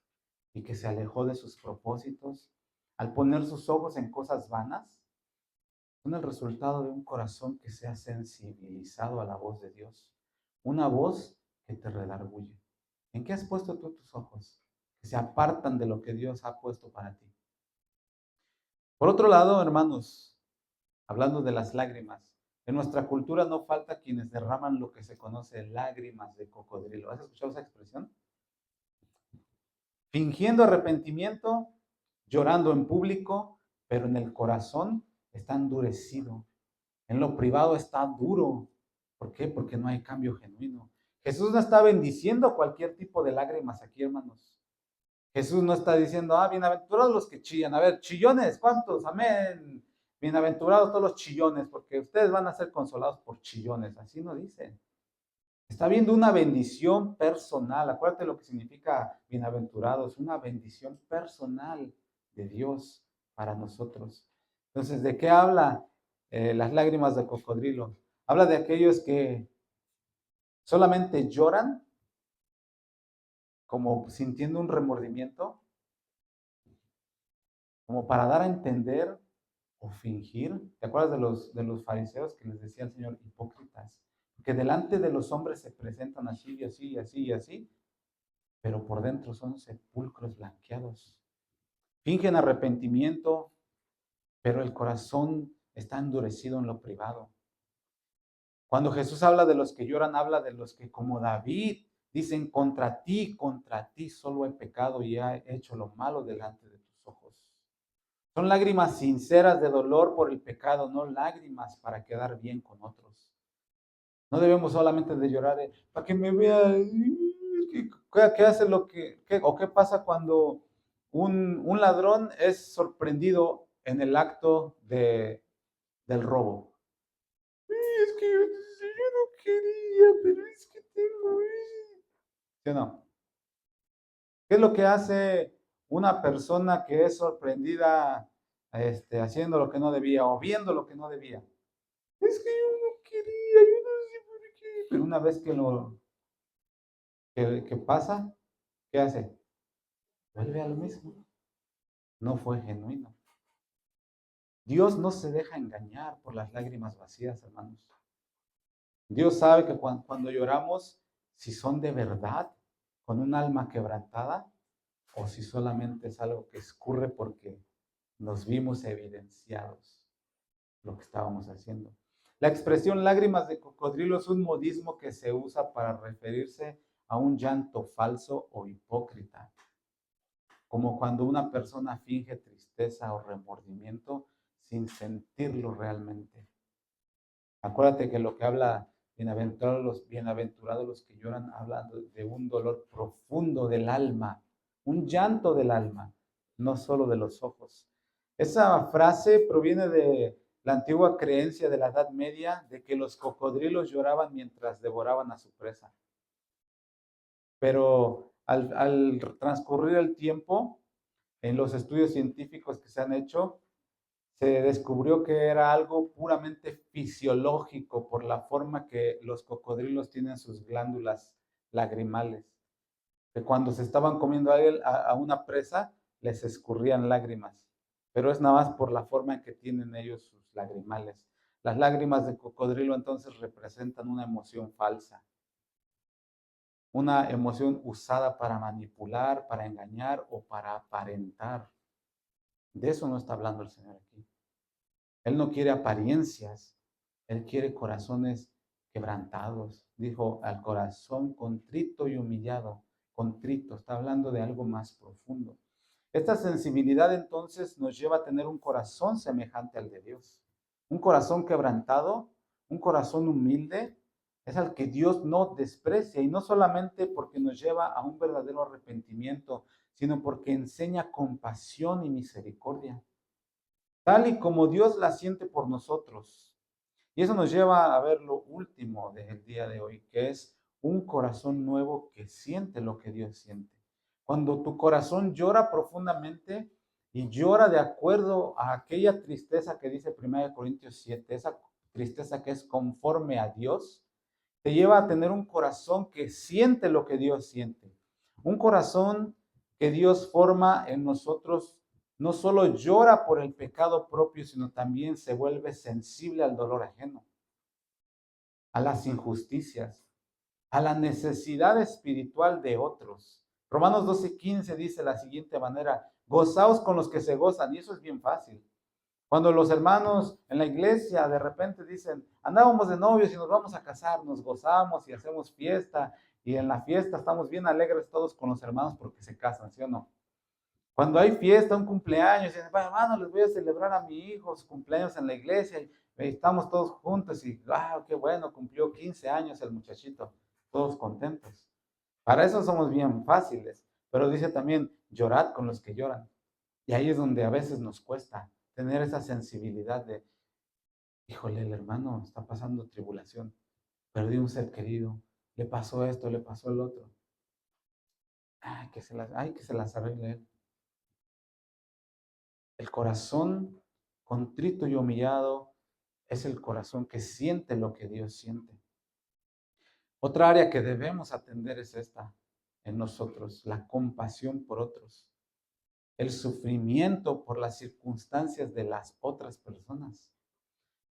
A: y que se alejó de sus propósitos. Al poner sus ojos en cosas vanas. Son el resultado de un corazón que se ha sensibilizado a la voz de Dios. Una voz que te redarguye. ¿En qué has puesto tú tus ojos? Que se apartan de lo que Dios ha puesto para ti. Por otro lado, hermanos, hablando de las lágrimas, en nuestra cultura no falta quienes derraman lo que se conoce lágrimas de cocodrilo. ¿Has escuchado esa expresión? Fingiendo arrepentimiento, llorando en público, pero en el corazón está endurecido. En lo privado está duro. ¿Por qué? Porque no hay cambio genuino. Jesús no está bendiciendo cualquier tipo de lágrimas aquí, hermanos. Jesús no está diciendo, bienaventurados los que chillan. A ver, chillones, ¿cuántos? Amén. Bienaventurados todos los chillones, porque ustedes van a ser consolados por chillones. Así no dice. Está viendo una bendición personal. Acuérdate lo que significa bienaventurados, una bendición personal de Dios para nosotros. Entonces, ¿de qué habla las lágrimas de cocodrilo? Habla de aquellos que solamente lloran como sintiendo un remordimiento, como para dar a entender o fingir. ¿Te acuerdas de los fariseos que les decía el Señor, hipócritas? Que delante de los hombres se presentan así y así y así y así, pero por dentro son sepulcros blanqueados. Fingen arrepentimiento, pero el corazón está endurecido en lo privado. Cuando Jesús habla de los que lloran, habla de los que como David dicen, contra ti solo he pecado y he hecho lo malo delante de tus ojos. Son lágrimas sinceras de dolor por el pecado, no lágrimas para quedar bien con otros. No debemos solamente de llorar para que me vea. ¿Qué hace o qué pasa cuando un ladrón es sorprendido en el acto del robo? Es que yo no quería, pero es que tengo. ¿Sí o no? ¿Qué es lo que hace una persona que es sorprendida haciendo lo que no debía o viendo lo que no debía? Es que yo no quería, yo no sé por qué. Pero una vez que pasa, ¿qué hace? Vuelve a lo mismo. No fue genuino. Dios no se deja engañar por las lágrimas vacías, hermanos. Dios sabe que cuando lloramos, si son de verdad, con un alma quebrantada, o si solamente es algo que escurre porque nos vimos evidenciados lo que estábamos haciendo. La expresión lágrimas de cocodrilo es un modismo que se usa para referirse a un llanto falso o hipócrita, como cuando una persona finge tristeza o remordimiento sin sentirlo realmente. Acuérdate que lo que habla bienaventurados los que lloran, habla de un dolor profundo del alma, un llanto del alma, no solo de los ojos. Esa frase proviene de la antigua creencia de la Edad Media de que los cocodrilos lloraban mientras devoraban a su presa. Pero al transcurrir el tiempo, en los estudios científicos que se han hecho, se descubrió que era algo puramente fisiológico por la forma que los cocodrilos tienen sus glándulas lagrimales. Que cuando se estaban comiendo a una presa, les escurrían lágrimas. Pero es nada más por la forma en que tienen ellos sus lagrimales. Las lágrimas de cocodrilo entonces representan una emoción falsa, una emoción usada para manipular, para engañar o para aparentar. De eso no está hablando el Señor aquí. Él no quiere apariencias, Él quiere corazones quebrantados. Dijo, al corazón contrito y humillado. Contrito, está hablando de algo más profundo. Esta sensibilidad entonces nos lleva a tener un corazón semejante al de Dios. Un corazón quebrantado, un corazón humilde, es al que Dios no desprecia, y no solamente porque nos lleva a un verdadero arrepentimiento, sino porque enseña compasión y misericordia, tal y como Dios la siente por nosotros. Y eso nos lleva a ver lo último del día de hoy, que es un corazón nuevo que siente lo que Dios siente. Cuando tu corazón llora profundamente y llora de acuerdo a aquella tristeza que dice 1 Corintios 7, esa tristeza que es conforme a Dios, te lleva a tener un corazón que siente lo que Dios siente. Un corazón que Dios forma en nosotros no solo llora por el pecado propio, sino también se vuelve sensible al dolor ajeno, a las injusticias, a la necesidad espiritual de otros. Romanos 12:15 dice de la siguiente manera: gozaos con los que se gozan, y eso es bien fácil. Cuando los hermanos en la iglesia de repente dicen, andábamos de novios y nos vamos a casar, nos gozamos y hacemos fiesta, y en la fiesta estamos bien alegres todos con los hermanos porque se casan, ¿sí o no? Cuando hay fiesta, un cumpleaños, y dicen, bueno, hermano, les voy a celebrar a mi hijo su cumpleaños en la iglesia, y estamos todos juntos, y qué bueno, cumplió 15 años el muchachito, todos contentos. Para eso somos bien fáciles, pero dice también, llorad con los que lloran. Y ahí es donde a veces nos cuesta tener esa sensibilidad de, híjole, el hermano está pasando tribulación, perdió un ser querido, le pasó esto, le pasó el otro. Que se las arregle él. El corazón contrito y humillado es el corazón que siente lo que Dios siente. Otra área que debemos atender es esta en nosotros, la compasión por otros, el sufrimiento por las circunstancias de las otras personas.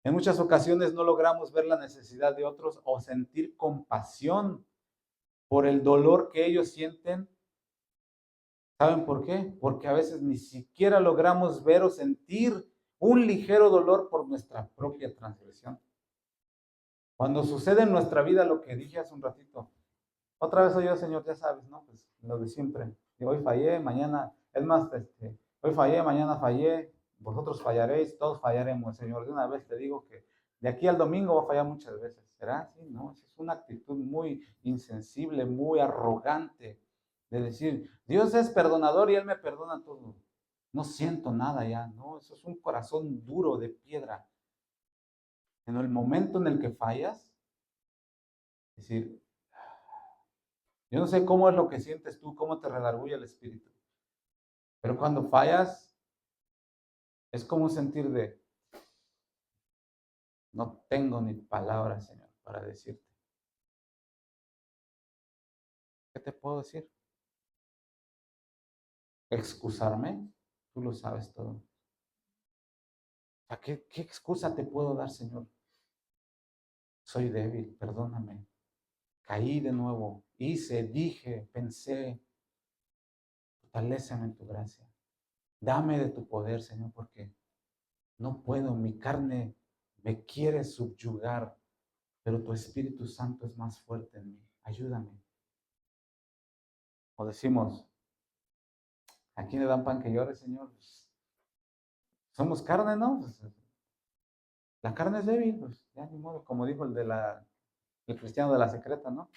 A: En muchas ocasiones no logramos ver la necesidad de otros o sentir compasión por el dolor que ellos sienten. ¿Saben por qué? Porque a veces ni siquiera logramos ver o sentir un ligero dolor por nuestra propia transgresión. Cuando sucede en nuestra vida lo que dije hace un ratito, otra vez soy yo, Señor, ya sabes, ¿no? Pues lo de siempre. Y hoy fallé, mañana, es más, hoy fallé, mañana fallé, vosotros fallaréis, todos fallaremos, Señor. De una vez te digo que de aquí al domingo va a fallar muchas veces. ¿Será? Sí, no, es una actitud muy insensible, muy arrogante de decir, Dios es perdonador y Él me perdona todo. No siento nada ya, no, eso es un corazón duro de piedra. En el momento en el que fallas, es decir, yo no sé cómo es lo que sientes tú, cómo te redarguye el espíritu, pero cuando fallas, es como un sentir de, no tengo ni palabras, Señor, para decirte. ¿Qué te puedo decir? ¿Excusarme? Tú lo sabes todo. ¿Qué excusa te puedo dar, Señor? Soy débil, perdóname. Caí de nuevo, hice, dije, pensé. Fortaléceme en tu gracia. Dame de tu poder, Señor, porque no puedo, mi carne me quiere subyugar, pero tu Espíritu Santo es más fuerte en mí. Ayúdame. O decimos, ¿a quién le dan pan que llore, Señor? Pues, somos carne, ¿no? Pues, la carne es débil, pues ya ni modo, como dijo el cristiano de la secreta, ¿no?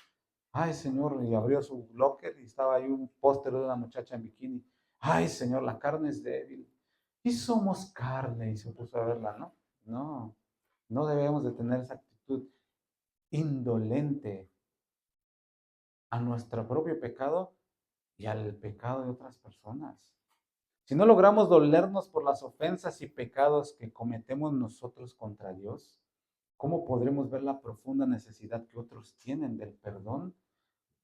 A: Ay, Señor, y abrió su locker y estaba ahí un póster de una muchacha en bikini. Ay, Señor, la carne es débil. Y somos carne, y se puso a verla, ¿no? No, no debemos de tener esa actitud indolente a nuestro propio pecado y al pecado de otras personas. Si no logramos dolernos por las ofensas y pecados que cometemos nosotros contra Dios, ¿cómo podremos ver la profunda necesidad que otros tienen del perdón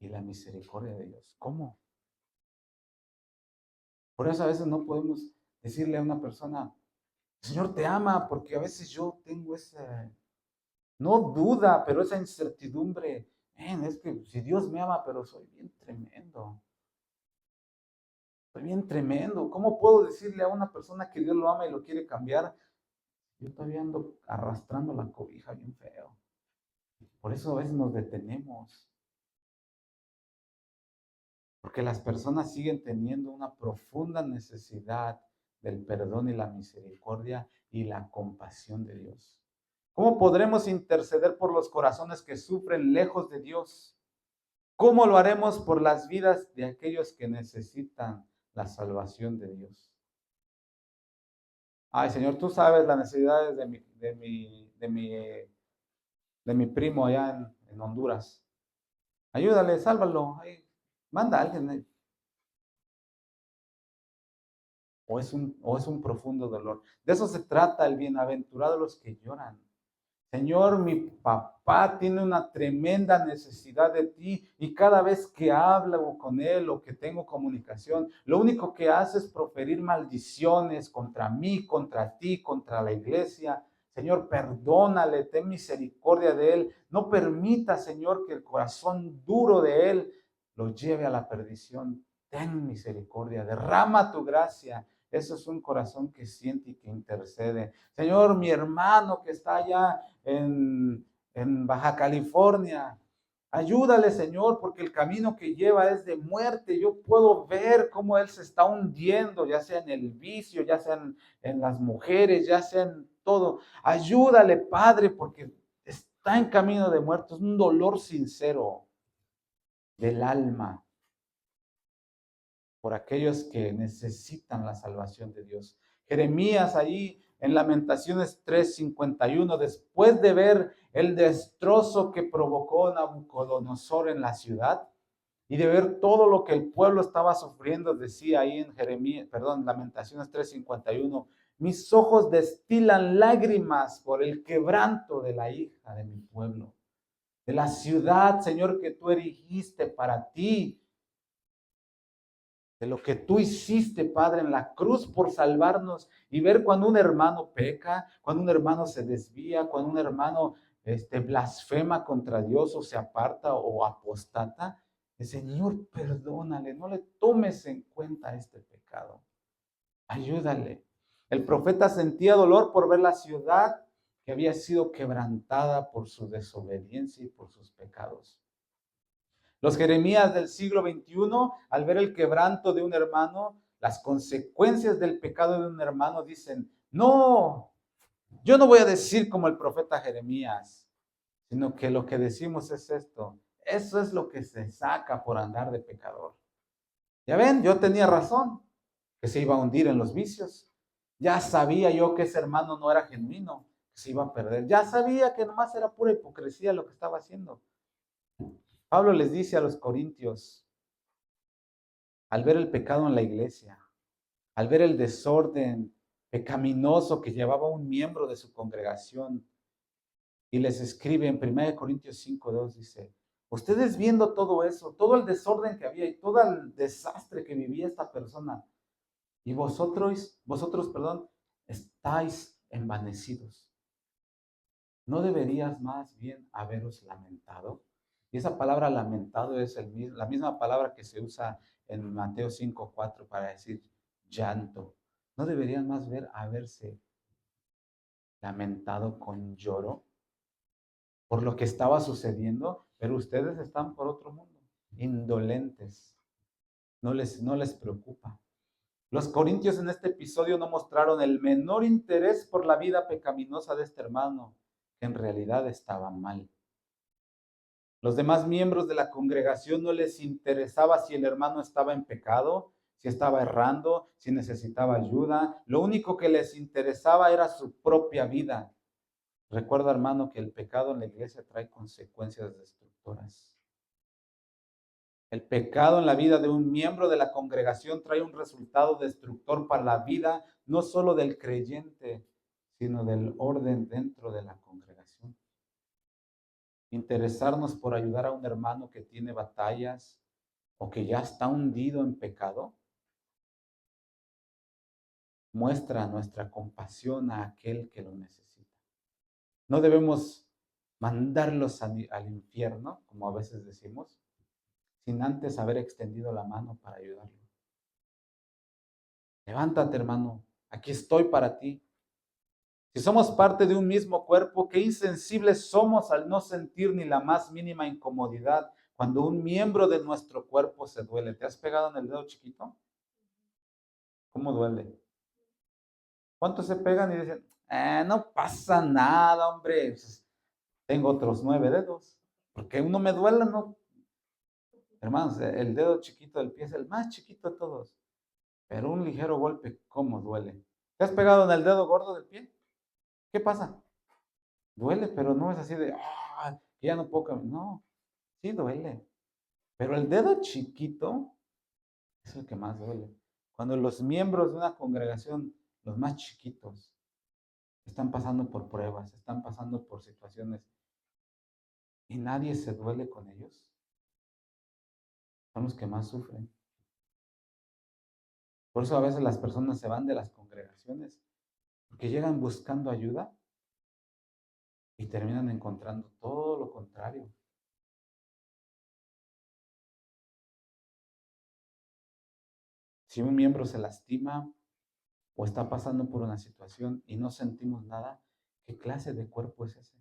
A: y la misericordia de Dios? ¿Cómo? Por eso a veces no podemos decirle a una persona, el Señor te ama, porque a veces yo tengo esa, no duda, pero esa incertidumbre. Es que si Dios me ama, pero soy bien tremendo. Soy bien tremendo. ¿Cómo puedo decirle a una persona que Dios lo ama y lo quiere cambiar? Yo todavía ando arrastrando la cobija bien feo. Por eso a veces nos detenemos. Porque las personas siguen teniendo una profunda necesidad del perdón y la misericordia y la compasión de Dios. ¿Cómo podremos interceder por los corazones que sufren lejos de Dios? ¿Cómo lo haremos por las vidas de aquellos que necesitan la salvación de Dios? Ay, Señor, tú sabes las necesidades de mi primo allá en Honduras. Ayúdale, sálvalo. Ay, manda a alguien. O es un profundo dolor. De eso se trata el bienaventurado los que lloran. Señor, mi papá tiene una tremenda necesidad de ti y cada vez que hablo con él o que tengo comunicación, lo único que hace es proferir maldiciones contra mí, contra ti, contra la iglesia. Señor, perdónale, ten misericordia de él. No permita, Señor, que el corazón duro de él lo lleve a la perdición. Ten misericordia, derrama tu gracia. Eso es un corazón que siente y que intercede. Señor, mi hermano que está allá en Baja California, ayúdale, Señor, porque el camino que lleva es de muerte. Yo puedo ver cómo él se está hundiendo, ya sea en el vicio, ya sea en las mujeres, ya sea en todo. Ayúdale, Padre, porque está en camino de muerte. Es un dolor sincero del alma por aquellos que necesitan la salvación de Dios. Jeremías allí en Lamentaciones 3:51, después de ver el destrozo que provocó Nabucodonosor en la ciudad y de ver todo lo que el pueblo estaba sufriendo, decía ahí en Lamentaciones 3:51, mis ojos destilan lágrimas por el quebranto de la hija de mi pueblo, de la ciudad, Señor, que tú erigiste para ti, de lo que tú hiciste, Padre, en la cruz por salvarnos y ver cuando un hermano peca, cuando un hermano se desvía, cuando un hermano blasfema contra Dios o se aparta o apostata. El Señor, perdónale, no le tomes en cuenta este pecado. Ayúdale. El profeta sentía dolor por ver la ciudad que había sido quebrantada por su desobediencia y por sus pecados. Los Jeremías del siglo XXI, al ver el quebranto de un hermano, las consecuencias del pecado de un hermano, dicen, no, yo no voy a decir como el profeta Jeremías, sino que lo que decimos es esto. Eso es lo que se saca por andar de pecador. Ya ven, yo tenía razón, que se iba a hundir en los vicios. Ya sabía yo que ese hermano no era genuino, que se iba a perder. Ya sabía que nomás era pura hipocresía lo que estaba haciendo. Pablo les dice a los corintios, al ver el pecado en la iglesia, al ver el desorden pecaminoso que llevaba un miembro de su congregación, y les escribe en 1 Corintios 5:2, dice, ustedes viendo todo eso, todo el desorden que había y todo el desastre que vivía esta persona, y vosotros, estáis envanecidos. ¿No deberías más bien haberos lamentado? Y esa palabra lamentado es la misma palabra que se usa en Mateo 5:4 para decir llanto. ¿No deberían más haberse lamentado con lloro por lo que estaba sucediendo? Pero ustedes están por otro mundo, indolentes. No les preocupa. Los corintios en este episodio no mostraron el menor interés por la vida pecaminosa de este hermano, que en realidad estaba mal. Los demás miembros de la congregación no les interesaba si el hermano estaba en pecado, si estaba errando, si necesitaba ayuda. Lo único que les interesaba era su propia vida. Recuerda, hermano, que el pecado en la iglesia trae consecuencias destructoras. El pecado en la vida de un miembro de la congregación trae un resultado destructor para la vida, no solo del creyente, sino del orden dentro de la congregación. Interesarnos por ayudar a un hermano que tiene batallas o que ya está hundido en pecado, muestra nuestra compasión a aquel que lo necesita. No debemos mandarlos al infierno, como a veces decimos, sin antes haber extendido la mano para ayudarlo. Levántate, hermano, aquí estoy para ti. Si somos parte de un mismo cuerpo, qué insensibles somos al no sentir ni la más mínima incomodidad cuando un miembro de nuestro cuerpo se duele. ¿Te has pegado en el dedo chiquito? ¿Cómo duele? ¿Cuántos se pegan y dicen, no pasa nada, hombre? Pues, tengo otros 9 dedos. Porque uno me duele, ¿no? Hermanos, el dedo chiquito del pie es el más chiquito de todos. Pero un ligero golpe, ¿cómo duele? ¿Te has pegado en el dedo gordo del pie? ¿Qué pasa? Duele, pero no es así de, ya no puedo caminar. No, sí duele. Pero el dedo chiquito es el que más duele. Cuando los miembros de una congregación, los más chiquitos, están pasando por pruebas, están pasando por situaciones y nadie se duele con ellos, son los que más sufren. Por eso a veces las personas se van de las congregaciones, porque llegan buscando ayuda y terminan encontrando todo lo contrario. Si un miembro se lastima o está pasando por una situación y no sentimos nada, ¿qué clase de cuerpo es ese?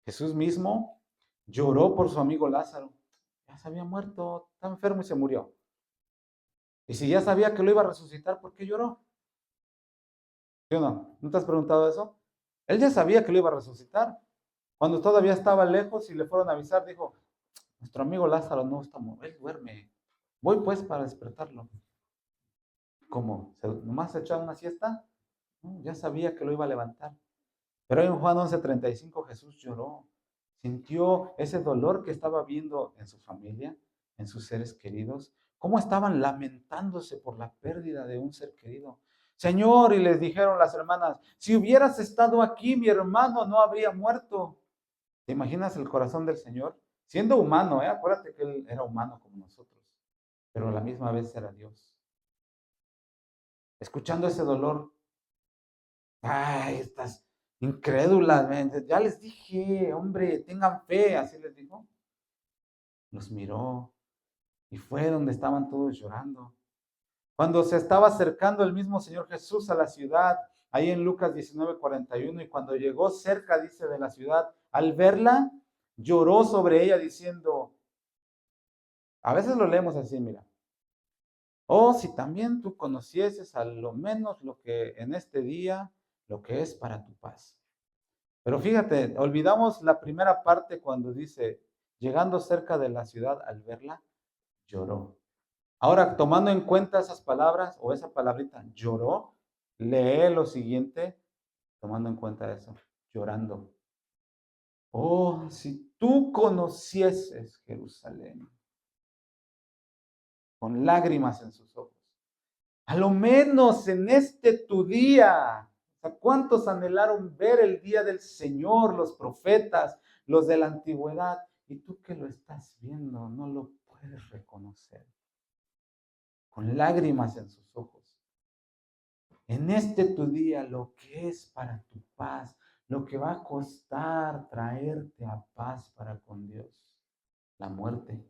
A: Jesús mismo lloró por su amigo Lázaro. Ya se había muerto, estaba enfermo y se murió. Y si ya sabía que lo iba a resucitar, ¿por qué lloró? ¿Sí o no? ¿No te has preguntado eso? Él ya sabía que lo iba a resucitar. Cuando todavía estaba lejos y le fueron a avisar, dijo, nuestro amigo Lázaro no está muerto, él duerme. Voy pues para despertarlo. ¿Cómo? ¿Nomás se echaba una siesta? No, ya sabía que lo iba a levantar. Pero en Juan 11:35 Jesús lloró. Sintió ese dolor que estaba viendo en su familia, en sus seres queridos. Cómo estaban lamentándose por la pérdida de un ser querido. Señor, y les dijeron las hermanas, si hubieras estado aquí, mi hermano no habría muerto. ¿Te imaginas el corazón del Señor? Siendo humano, acuérdate que Él era humano como nosotros, pero a la misma vez era Dios. Escuchando ese dolor, ay, estas incrédulas, ya les dije, hombre, tengan fe, así les dijo. Los miró y fue donde estaban todos llorando. Cuando se estaba acercando el mismo Señor Jesús a la ciudad, ahí en Lucas 19:41, y cuando llegó cerca, dice, de la ciudad, al verla, lloró sobre ella diciendo, a veces lo leemos así, mira, Oh, si también tú conocieses a lo menos lo que en este día, lo que es para tu paz. Pero fíjate, olvidamos la primera parte cuando dice, llegando cerca de la ciudad al verla, lloró. Ahora, tomando en cuenta esas palabras o esa palabrita, lloró, lee lo siguiente, tomando en cuenta eso, llorando. Oh, si tú conocieses Jerusalén, con lágrimas en sus ojos, a lo menos en este tu día. O sea, ¿cuántos anhelaron ver el día del Señor, los profetas, los de la antigüedad? Y tú que lo estás viendo, no lo puedes reconocer. Con lágrimas en sus ojos. En este tu día, lo que es para tu paz, lo que va a costar traerte a paz para con Dios, la muerte.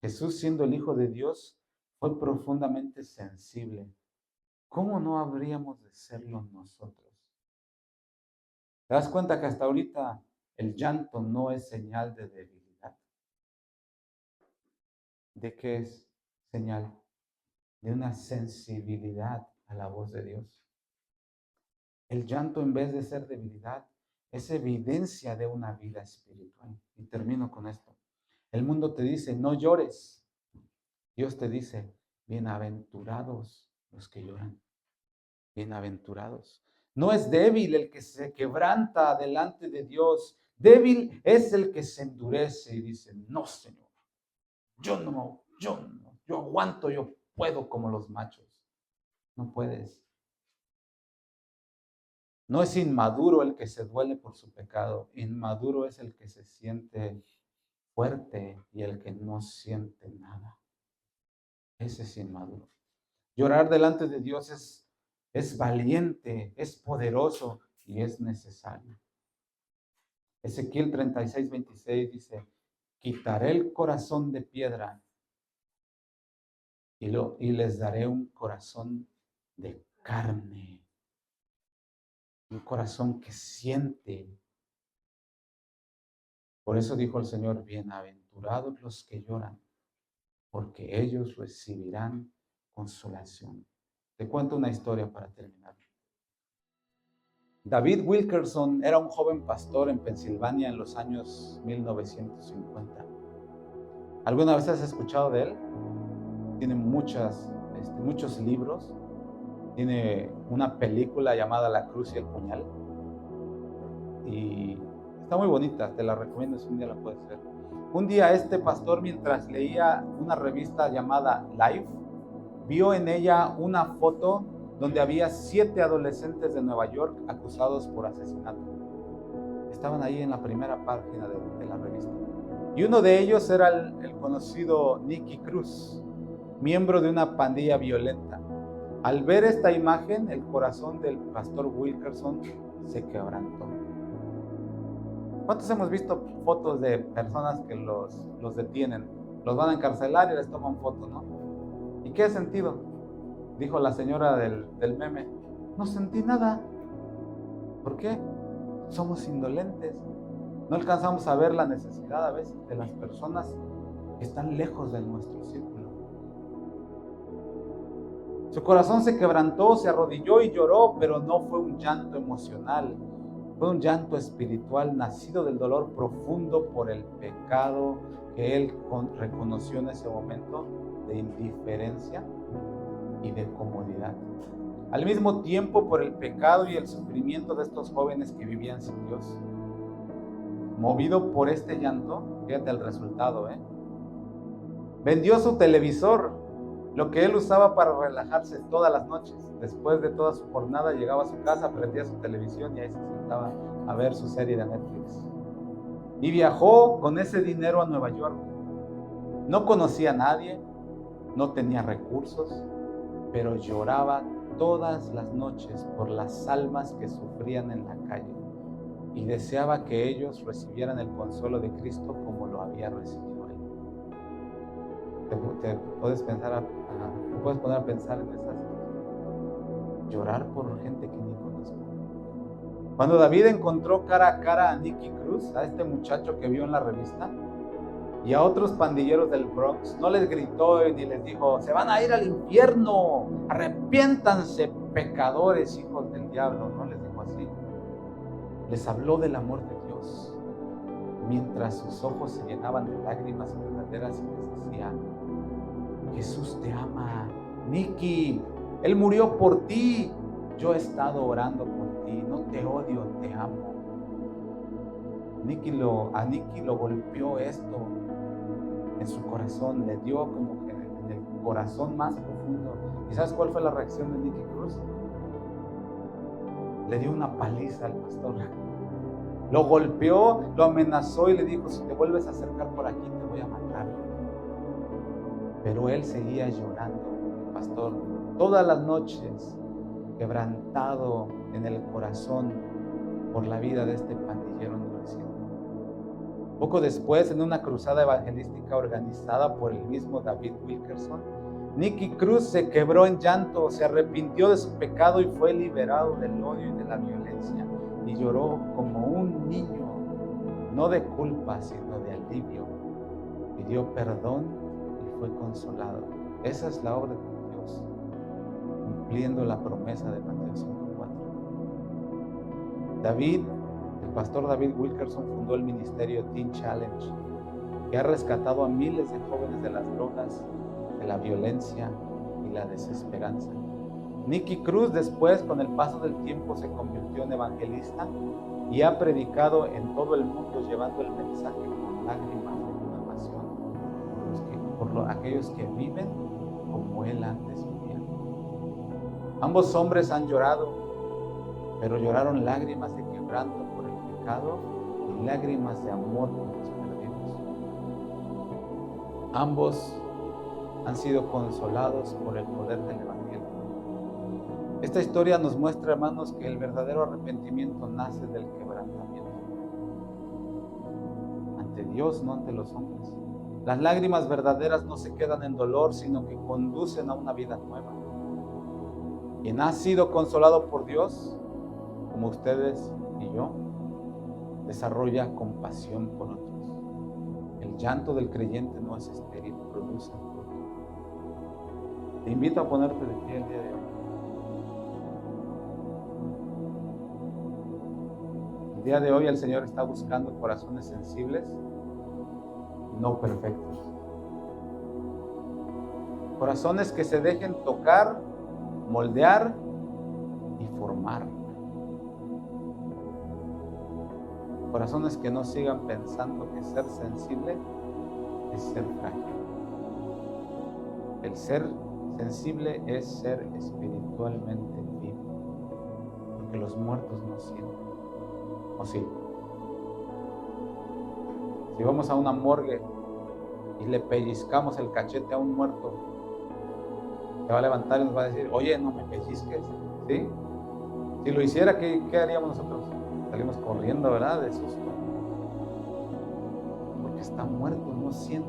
A: Jesús, siendo el Hijo de Dios, fue profundamente sensible. ¿Cómo no habríamos de serlo nosotros? ¿Te das cuenta que hasta ahorita el llanto no es señal de debilidad? ¿De qué es señal? De una sensibilidad a la voz de Dios. El llanto, en vez de ser debilidad, es evidencia de una vida espiritual. Y termino con esto. El mundo te dice, no llores. Dios te dice, bienaventurados los que lloran. Bienaventurados. No es débil el que se quebranta delante de Dios. Débil es el que se endurece y dice, no, Señor, yo aguanto, yo puedo como los machos. No puedes. No es inmaduro el que se duele por su pecado. Inmaduro es el que se siente fuerte y el que no siente nada. Ese es inmaduro. Llorar delante de Dios es valiente, es poderoso y es necesario. Ezequiel 36:26 dice, quitaré el corazón de piedra y les daré un corazón de carne, un corazón que siente. Por eso dijo el Señor, bienaventurados los que lloran, porque ellos recibirán consolación. Te cuento una historia para terminar. David Wilkerson era un joven pastor en Pensilvania en los años 1950. ¿Alguna vez has escuchado de él? Tiene muchos libros. Tiene una película llamada La Cruz y el Puñal. Y está muy bonita, te la recomiendo si un día la puedes ver. Un día este pastor, mientras leía una revista llamada Life, vio en ella una foto donde había 7 adolescentes de Nueva York acusados por asesinato. Estaban ahí en la primera página de la revista. Y uno de ellos era el conocido Nicky Cruz, miembro de una pandilla violenta. Al ver esta imagen, el corazón del pastor Wilkerson se quebrantó. ¿Cuántos hemos visto fotos de personas que los detienen? Los van a encarcelar y les toman fotos, ¿no? ¿Y qué sentido? Dijo la señora del meme. No sentí nada. ¿Por qué? Somos indolentes. No alcanzamos a ver la necesidad a veces de las personas que están lejos de nuestro círculo. Su corazón se quebrantó, se arrodilló y lloró, pero no fue un llanto emocional. Fue un llanto espiritual nacido del dolor profundo por el pecado que él reconoció en ese momento de indiferencia y de comodidad. Al mismo tiempo por el pecado y el sufrimiento de estos jóvenes que vivían sin Dios. Movido por este llanto, fíjate el resultado, vendió su televisor, lo que él usaba para relajarse todas las noches. Después de toda su jornada llegaba a su casa, prendía su televisión y ahí se sentaba a ver su serie de Netflix. Y viajó con ese dinero a Nueva York. No conocía a nadie, no tenía recursos, pero lloraba todas las noches por las almas que sufrían en la calle y deseaba que ellos recibieran el consuelo de Cristo como lo había recibido él. Te puedes poner a pensar en esas situaciones. Llorar por gente que ni conozco. Cuando David encontró cara a cara a Nicky Cruz, a este muchacho que vio en la revista, Y a otros pandilleros del Bronx no les gritó ni les dijo, se van a ir al infierno, arrepiéntanse pecadores, hijos del diablo. No les dijo así. Les habló del amor de Dios, mientras sus ojos se llenaban de lágrimas verdaderas, y les decía, Jesús te ama, Nicky, Él murió por ti, yo he estado orando por ti, no te odio, te amo. A Nicky lo golpeó esto en su corazón, le dio como que en el corazón más profundo. ¿Y sabes cuál fue la reacción de Nicky Cruz? Le dio una paliza al pastor. Lo golpeó, lo amenazó y le dijo, si te vuelves a acercar por aquí te voy a matar. Pero él seguía llorando, el pastor, todas las noches, quebrantado en el corazón por la vida de este pandillero endurecido. Poco después, en una cruzada evangelística organizada por el mismo David Wilkerson, Nicky Cruz se quebró en llanto, se arrepintió de su pecado y fue liberado del odio y de la violencia, y lloró como un niño, no de culpa, sino de alivio. Pidió perdón y fue consolado. Esa es la obra de Dios, cumpliendo la promesa de Mateo 5:4. El pastor David Wilkerson fundó el ministerio Teen Challenge, que ha rescatado a miles de jóvenes de las drogas, de la violencia y la desesperanza. Nicky Cruz después, con el paso del tiempo, se convirtió en evangelista y ha predicado en todo el mundo, llevando el mensaje con lágrimas de compasión por aquellos que viven como él antes vivía. Ambos hombres han llorado, pero lloraron lágrimas de quebranto por el pecado y lágrimas de amor por los perdidos. Ambos han sido consolados por el poder del Evangelio. Esta historia nos muestra, hermanos, que el verdadero arrepentimiento nace del quebrantamiento ante Dios, no ante los hombres. Las lágrimas verdaderas no se quedan en dolor, sino que conducen a una vida nueva. Quien ha sido consolado por Dios, como ustedes y yo, desarrolla compasión por otros. El llanto del creyente no es estéril, produce fruto. Te invito a ponerte de pie el día de hoy. El día de hoy el Señor está buscando corazones sensibles, no perfectos. Corazones que se dejen tocar, moldear y formar. Corazones que no sigan pensando que ser sensible es ser frágil. El ser sensible es ser espiritualmente vivo, porque los muertos no sienten. ¿O sí? Si vamos a una morgue y le pellizcamos el cachete a un muerto, se va a levantar y nos va a decir, oye, no me pellizques, ¿sí? Si lo hiciera, ¿qué haríamos nosotros? Salimos corriendo, ¿verdad? De susto. Porque está muerto, no siente.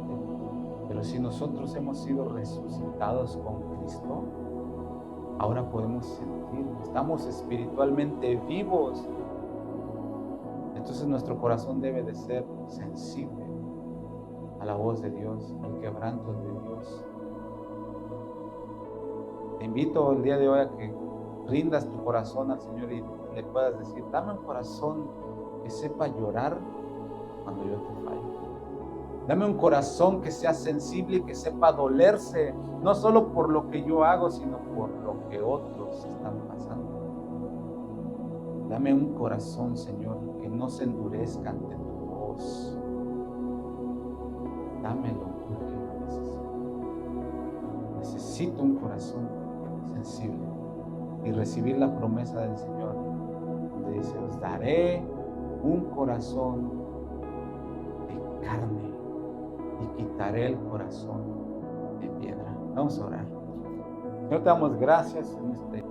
A: Pero si nosotros hemos sido resucitados con Cristo, ahora podemos sentir, estamos espiritualmente vivos. Entonces nuestro corazón debe de ser sensible a la voz de Dios, al quebranto de Dios. Te invito el día de hoy a que rindas tu corazón al Señor y le puedas decir, dame un corazón que sepa llorar cuando yo te falle. Dame un corazón que sea sensible y que sepa dolerse, no solo por lo que yo hago, sino por lo que otros están pasando. Dame un corazón, Señor, que no se endurezca ante tu voz. Dámelo porque lo necesito. Necesito un corazón sensible y recibir la promesa del Señor, donde dice, os daré un corazón de carne y quitaré el corazón de piedra. Vamos a orar. Señor, te damos gracias en este